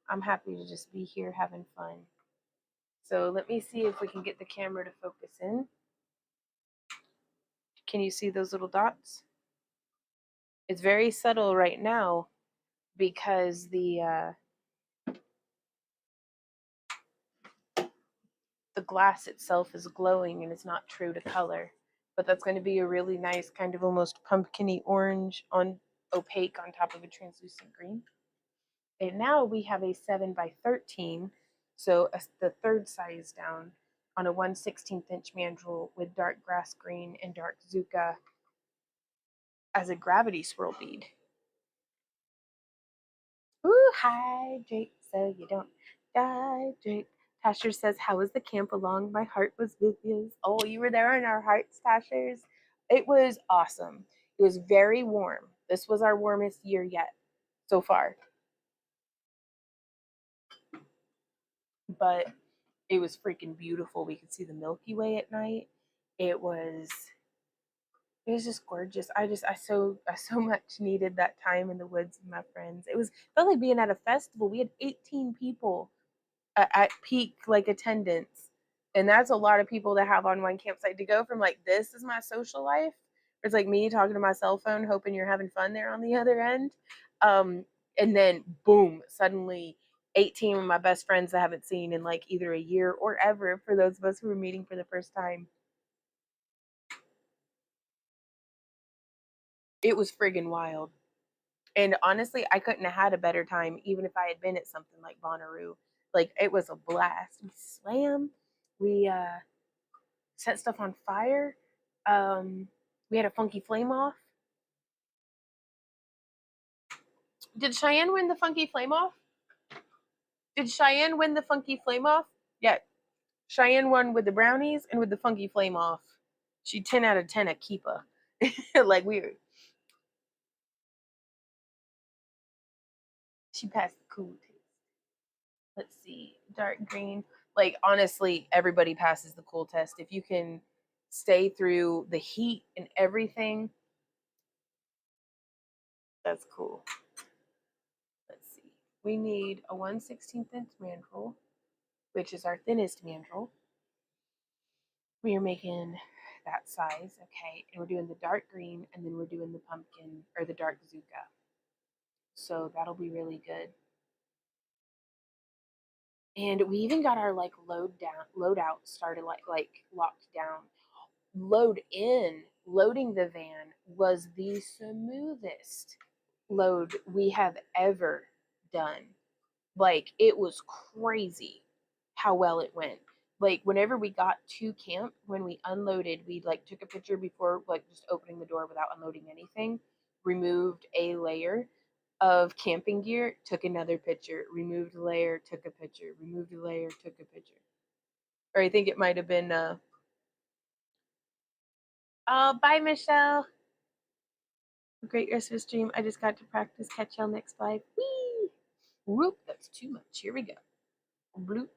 I'm happy to just be here having fun. So let me see if we can get the camera to focus in. Can you see those little dots? It's very subtle right now because the glass itself is glowing and it's not true to color. But that's going to be a really nice kind of almost pumpkin-y orange on opaque on top of a translucent green. And now we have a 7 by 13, so the third size down on a 1/16 inch mandrel with dark grass green and dark zucca as a gravity swirl bead. Ooh, hydrate so you don't dehydrate. Tasher says, how was the camp along? My heart was with you. Oh, you were there in our hearts, Tashers. It was awesome. It was very warm. This was our warmest year yet so far. But it was freaking beautiful. We could see the Milky Way at night. It was just gorgeous. I so much needed that time in the woods with my friends. Felt like being at a festival. We had 18 people at peak like attendance, and that's a lot of people to have on one campsite. To go from like this is my social life, it's like me talking to my cell phone, hoping you're having fun there on the other end, and then boom, suddenly 18 of my best friends I haven't seen in like either a year or ever. For those of us who were meeting for the first time, it was friggin' wild. And honestly, I couldn't have had a better time, even if I had been at something like Bonnaroo. Like, it was a blast. We swam, we set stuff on fire. We had a funky flame off. Did Cheyenne win the funky flame off? Did Cheyenne win the funky flame off? Yeah. Cheyenne won with the brownies and with the funky flame off. She 10 out of 10 at Keepa. Like, weird. She passed the cool taste. Let's see, dark green. Like, honestly, everybody passes the cool test. If you can stay through the heat and everything, that's cool. Let's see. We need a 1/16 inch mandrel, which is our thinnest mandrel. We are making that size, okay? And we're doing the dark green, and then we're doing the pumpkin or the dark zucca. So that'll be really good. And we even got our like load out started like locked down. Loading the van was the smoothest load we have ever done. Like, it was crazy how well it went. Like, whenever we got to camp, when we unloaded, we like took a picture before like just opening the door without unloading anything, removed a layer, of camping gear, took another picture, removed a layer, took a picture, removed a layer, took a picture. Or I think it might have been, oh, bye, Michelle. Great rest of the stream. I just got to practice. Catch y'all next live. Whee! Whoop, that's too much. Here we go. Bloop.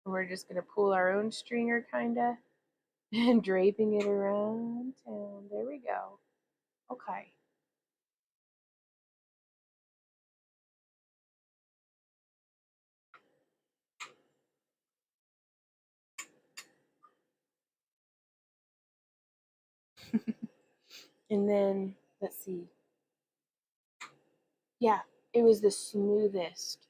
And we're just going to pull our own stringer, kind of, and draping it around town. There we go. Okay. And then, let's see. Yeah, it was the smoothest.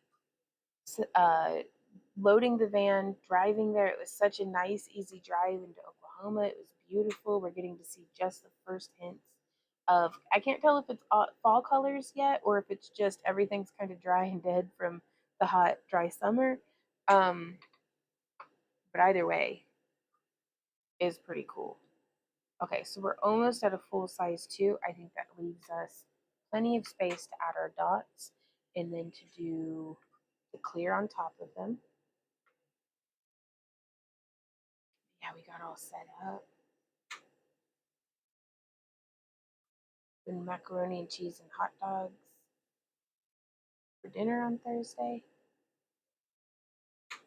Loading the van, driving there, it was such a nice, easy drive into Oklahoma. It was beautiful. We're getting to see just the first hints of, I can't tell if it's fall colors yet or if it's just everything's kind of dry and dead from the hot, dry summer. But either way, is pretty cool. Okay, so we're almost at a full size 2. I think that leaves us plenty of space to add our dots and then to do the clear on top of them. Yeah, we got all set up. And macaroni and cheese and hot dogs for dinner on Thursday.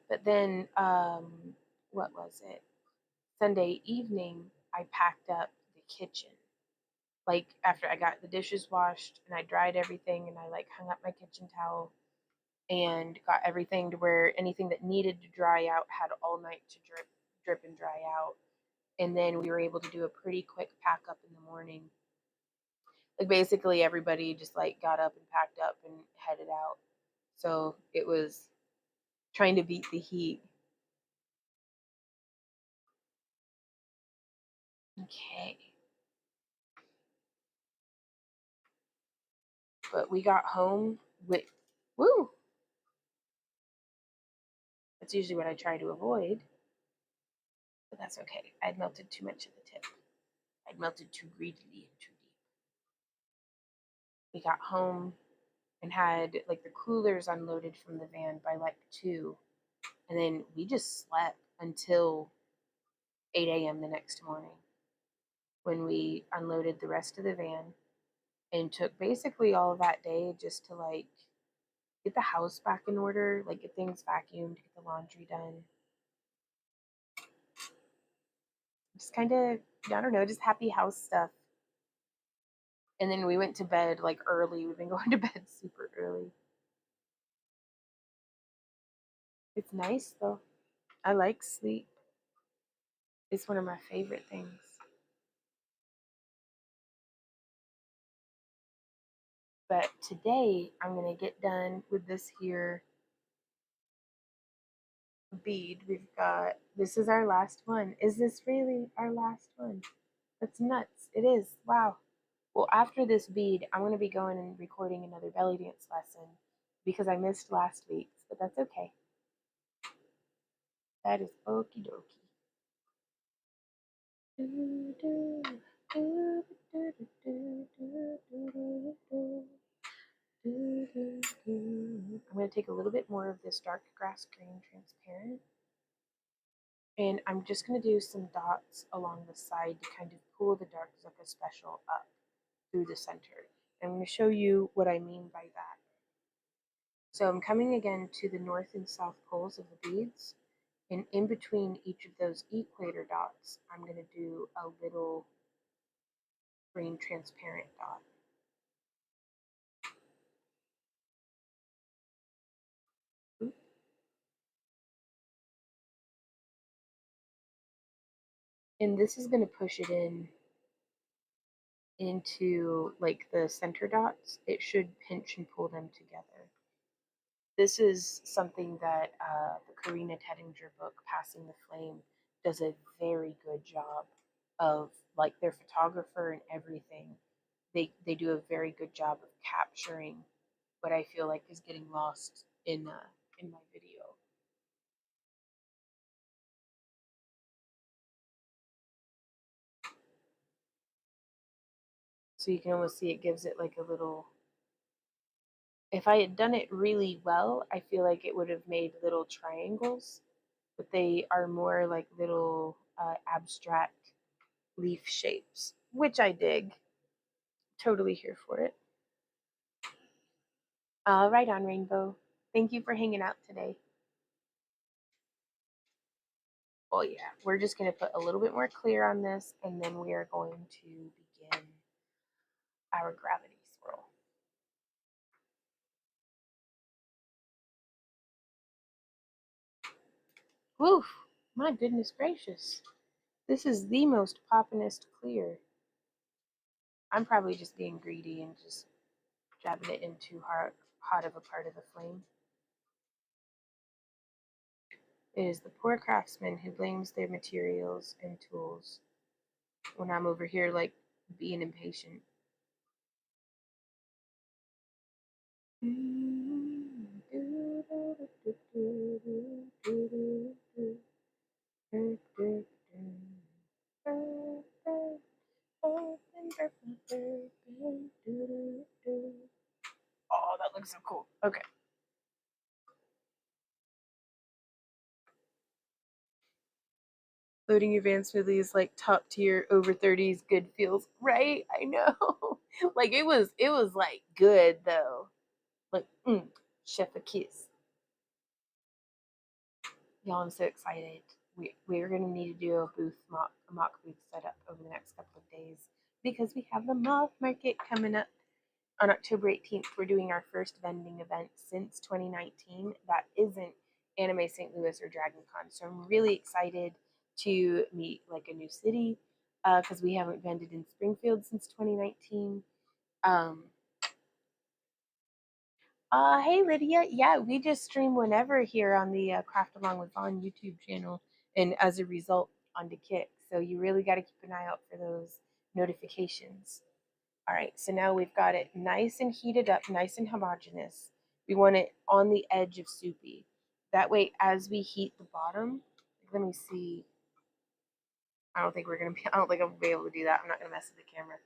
But then, what was it? Sunday evening, I packed up the kitchen. Like after I got the dishes washed and I dried everything and I like hung up my kitchen towel and got everything to where anything that needed to dry out had all night to drip and dry out. And then we were able to do a pretty quick pack up in the morning. Like basically everybody just like got up and packed up and headed out. So it was trying to beat the heat. Okay. But we got home with, woo! That's usually what I try to avoid. But that's okay. I'd melted too much at the tip. I'd melted too greedily and too deep. We got home and had like the coolers unloaded from the van by like 2. And then we just slept until 8 a.m. the next morning when we unloaded the rest of the van and took basically all of that day just to like get the house back in order, like get things vacuumed, get the laundry done. Just kind of, I don't know, just happy house stuff. And then we went to bed like early. We've been going to bed super early. It's nice though. I like sleep. It's one of my favorite things. But today I'm going to get done with this here bead. We've got, this is our last one. Is this really our last one? That's nuts. It is. Wow. Well, after this bead, I'm going to be going and recording another belly dance lesson because I missed last week's, but that's okay. That is okie dokie. I'm going to take a little bit more of this dark grass green transparent, and I'm just going to do some dots along the side to kind of pull the dark Zucca Special up through the center. I'm going to show you what I mean by that. So I'm coming again to the north and south poles of the beads, and in between each of those equator dots, I'm going to do a little green transparent dot. And this is going to push it into like the center dots. It should pinch and pull them together. This is something that the Karina Tedinger book, Passing the Flame, does a very good job of. Like their photographer and everything, they do a very good job of capturing what I feel like is getting lost in my video. So you can almost see it gives it like a little If I had done it really well, I feel like it would have made little triangles, but they are more like little abstract leaf shapes, which I dig. Totally here for it. Right on, Rainbow. Thank you for hanging out today. Oh yeah, we're just going to put a little bit more clear on this, and then we are going to begin our gravity swirl. Woof! My goodness gracious. This is the most poppinest clear. I'm probably just being greedy and just jabbing it in too hot of a part of the flame. It is the poor craftsman who blames their materials and tools when I'm over here like being impatient. Oh, that looks so cool. Okay. Loading your van smoothly is like top tier over 30s good feels, right? I know. Like it was like good though. Like chef a kiss. Y'all, I'm so excited. We're gonna need to do a mock booth setup over the next couple of days because we have the moth market coming up on October 18th. We're doing our first vending event since 2019 that isn't Anime St. Louis or Dragon Con. So I'm really excited to meet like a new city because we haven't vended in Springfield since 2019. Um, hey Lydia, yeah, we just stream whenever here on the Craft Along with Vaughn YouTube channel, and as a result, onto Kick. So you really got to keep an eye out for those notifications. All right, so now we've got it nice and heated up, nice and homogeneous. We want it on the edge of soupy. That way, as we heat the bottom, let me see. I don't think I'll be able to do that. I'm not gonna mess with the camera.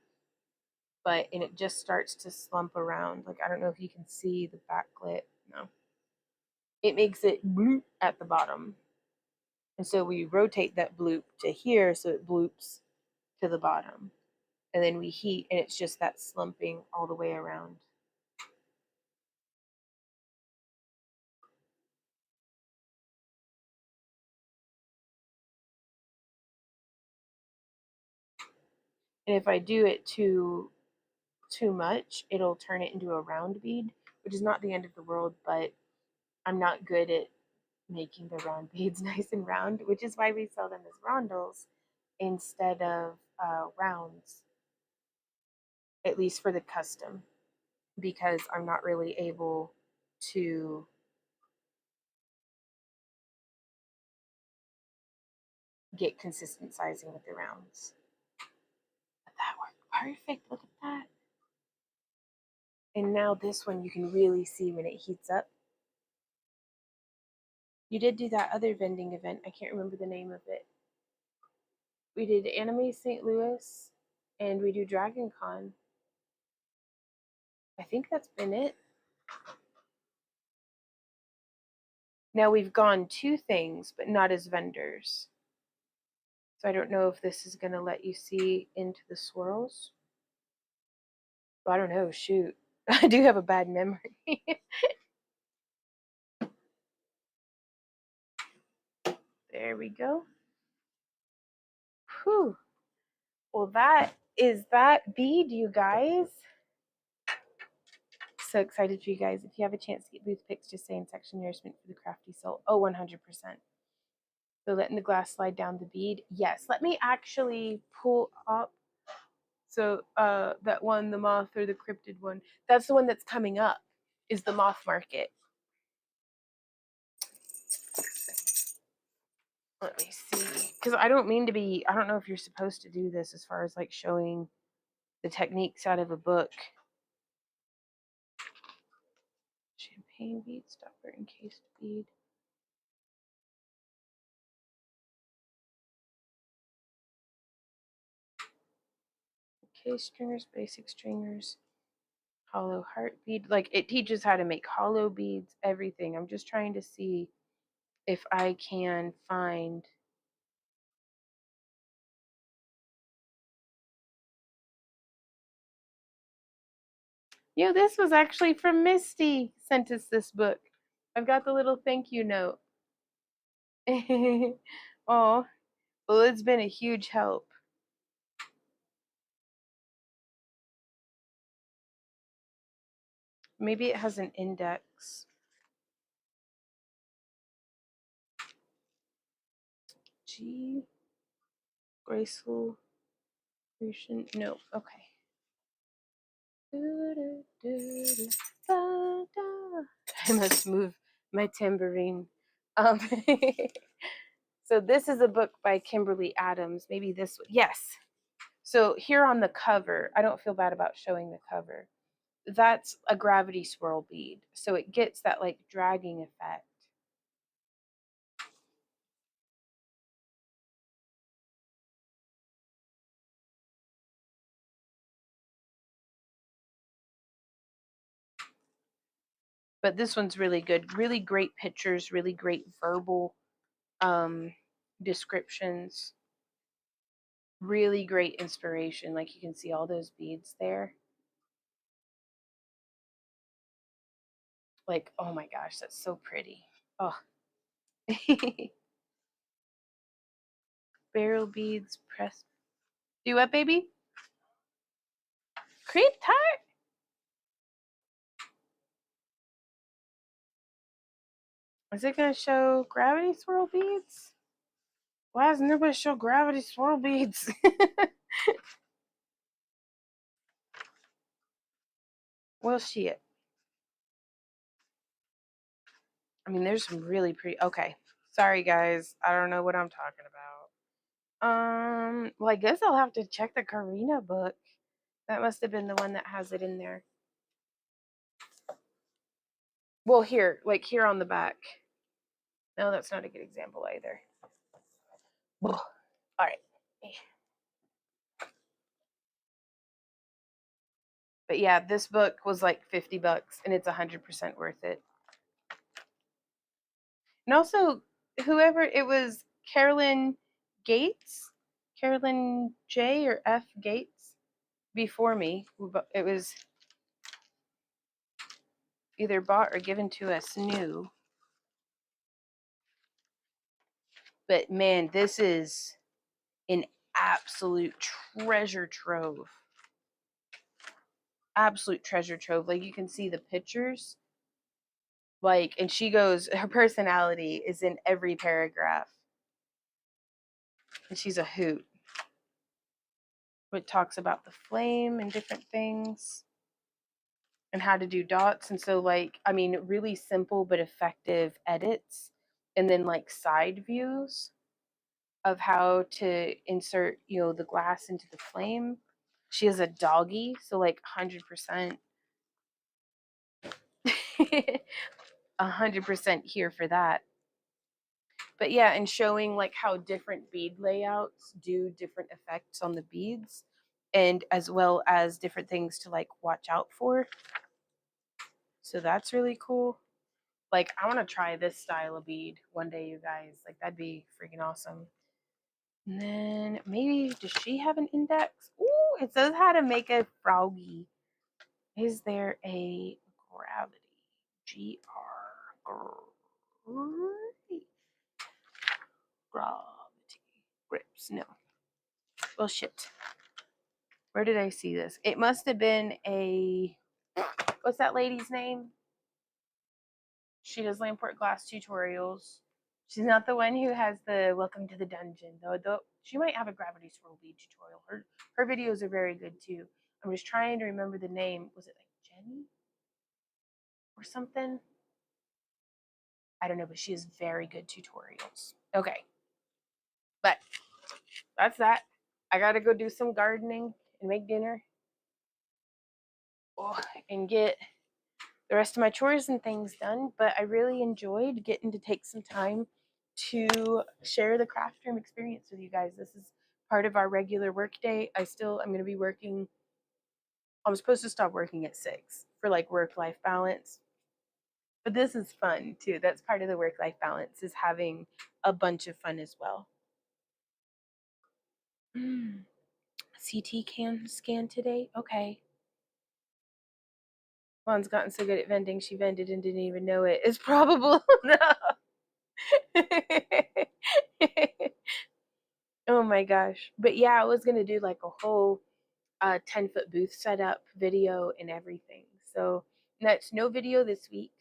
And it just starts to slump around. Like, I don't know if you can see the backlit. No. It makes it bloop at the bottom. And so we rotate that bloop to here so it bloops to the bottom. And then we heat and it's just that slumping all the way around. And if I do it too much, it'll turn it into a round bead, which is not the end of the world, but I'm not good at making the round beads nice and round, which is why we sell them as rondels instead of rounds, at least for the custom, because I'm not really able to get consistent sizing with the rounds. But that worked perfect. Look at that. And now this one you can really see when it heats up. You did do that other vending event. I can't remember the name of it. We did Anime St. Louis and we do Dragon Con. I think that's been it. Now we've gone to things, but not as vendors. So I don't know if this is going to let you see into the swirls. Well, I don't know. Shoot. I do have a bad memory. There we go. Whew. Well, that is that bead, you guys. So excited for you guys. If you have a chance to get booth pics, just say in section nourishment for the crafty soul. Oh, 100%. So letting the glass slide down the bead. Yes, let me actually pull up. So that one, the moth or the cryptid one, that's the one that's coming up, is the moth market. Let me see. Because I don't mean to be, I don't know if you're supposed to do this as far as like showing the techniques out of a book. Champagne bead, stopper, encased bead. Case stringers, basic stringers. Hollow heart bead. Like it teaches how to make hollow beads, everything. I'm just trying to see if I can find. This was actually from Misty. Sent us this book. I've got the little thank you note. Oh, well, it's been a huge help. Maybe it has an index. G. Graceful. No. Okay. I must move my tambourine. Um, so this is a book by Kimberly Adams. Maybe this one. Yes. So here on the cover, I don't feel bad about showing the cover. That's a gravity swirl bead. So it gets that like dragging effect. But this one's really good. Really great pictures, really great verbal descriptions. Really great inspiration. Like you can see all those beads there. Like, oh my gosh, that's so pretty. Oh. Barrel beads, press. Do what, baby? Creep tart? Is it going to show gravity swirl beads? Why doesn't nobody show gravity swirl beads? We'll see it. I mean, there's some really pretty. Okay. Sorry, guys. I don't know what I'm talking about. Well, I guess I'll have to check the Karina book. That must have been the one that has it in there. Well, here, like here on the back. No, that's not a good example either. All right. But yeah, this book was like $50 and it's 100% worth it. And also, whoever it was, Carolyn Gates, Carolyn J or F Gates, before me, it was either bought or given to us new. But man, this is an absolute treasure trove. Absolute treasure trove. Like you can see the pictures. Like, and she goes, her personality is in every paragraph. And she's a hoot. It talks about the flame and different things and how to do dots. And so, like, I mean, really simple but effective edits. And then, like, side views of how to insert, the glass into the flame. She has a doggy, so like 100%. 100% here for that. But yeah, and showing like how different bead layouts do different effects on the beads, and as well as different things to like watch out for. So that's really cool. Like I want to try this style of bead one day, you guys. Like that'd be freaking awesome. And then maybe, does she have an index? Ooh, it says how to make a froggy. Is there a gravity? Gravity grips. No. Bullshit. Where did I see this? It must have been what's that lady's name? She does Lamport glass tutorials. She's not the one who has the welcome to the dungeon, though she might have a gravity swirl bead tutorial. Her videos are very good too. I'm just trying to remember the name. Was it like Jenny or something? I don't know, but she has very good tutorials. Okay. But that's that. I gotta go do some gardening and make dinner. And get the rest of my chores and things done. But I really enjoyed getting to take some time to share the craft room experience with you guys. This is part of our regular work day. I'm going to be working I'm supposed to stop working at 6 for like work-life balance. But this is fun too. That's part of the work-life balance, is having a bunch of fun as well. CT scan today? Okay. Juan's gotten so good at vending, she vended and didn't even know it. It's probable. No. Oh my gosh. But yeah, I was gonna do like a whole 10-foot booth setup video and everything. So that's no video this week.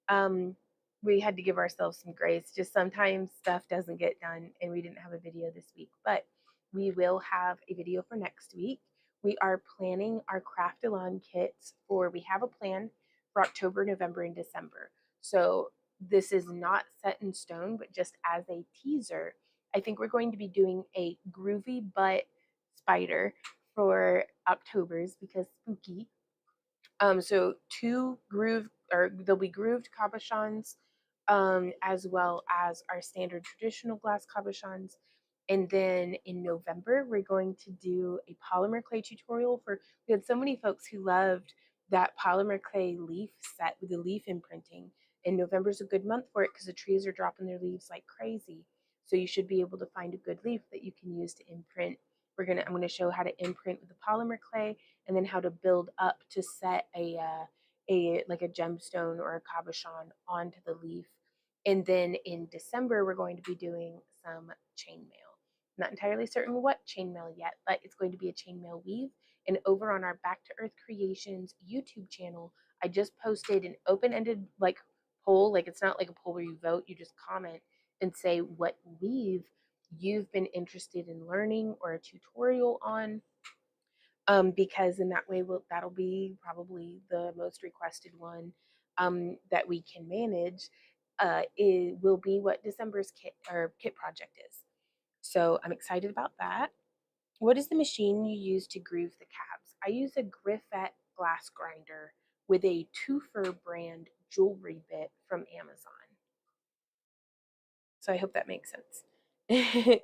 Um, we had to give ourselves some grace. Just sometimes stuff doesn't get done, and we didn't have a video this week. But we will have a video for next week. We are planning our craft-a-lawn kits for. We have a plan for October, November, and December. So this is not set in stone, but just as a teaser, I think we're going to be doing a groovy butt spider for October's because spooky. So two grooved, or there'll be grooved cabochons, as well as our standard traditional glass cabochons. And then in November, we're going to do a polymer clay tutorial for. We had so many folks who loved that polymer clay leaf set with the leaf imprinting. And November's a good month for it because the trees are dropping their leaves like crazy. So you should be able to find a good leaf that you can use to imprint. I'm gonna show how to imprint with the polymer clay, and then how to build up to set a like a gemstone or a cabochon onto the leaf. And then in December, we're going to be doing some chainmail. Not entirely certain what chainmail yet, but it's going to be a chainmail weave. And over on our Back to Earth Creations YouTube channel, I just posted an open-ended like poll. Like, it's not like a poll where you vote, you just comment and say what weave you've been interested in learning or a tutorial on, because in that way that'll be probably the most requested one, that we can manage. It will be what December's kit project is. So I'm excited about that. What is the machine you use to groove the cabs? I use a Griffette glass grinder with a Twofer brand jewelry bit from Amazon. So I hope that makes sense.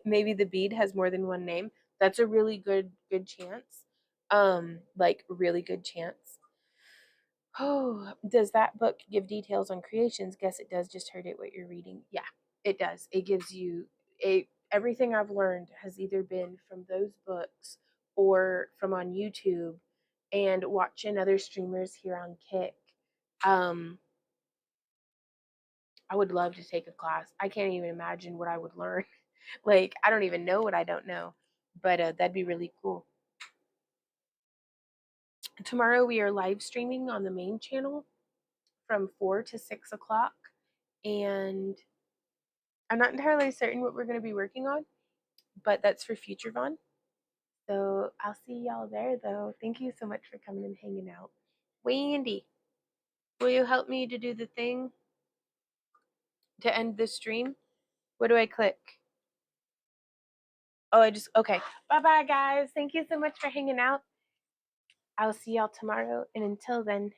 Maybe the bead has more than one name. That's a really good chance. Like really good chance. Oh, does that book give details on creations? Guess it does. Just heard it what you're reading. Yeah, it does. It gives you everything I've learned has either been from those books or from on YouTube and watching other streamers here on Kick. I would love to take a class. I can't even imagine what I would learn. Like, I don't even know what I don't know, but that'd be really cool. Tomorrow we are live streaming on the main channel from 4 to 6 o'clock, and I'm not entirely certain what we're going to be working on, but that's for future Vaughn. So I'll see y'all there, though. Thank you so much for coming and hanging out. Wendy, will you help me to do the thing to end this stream? What do I click? Oh, okay. Bye-bye, guys. Thank you so much for hanging out. I'll see y'all tomorrow, and until then,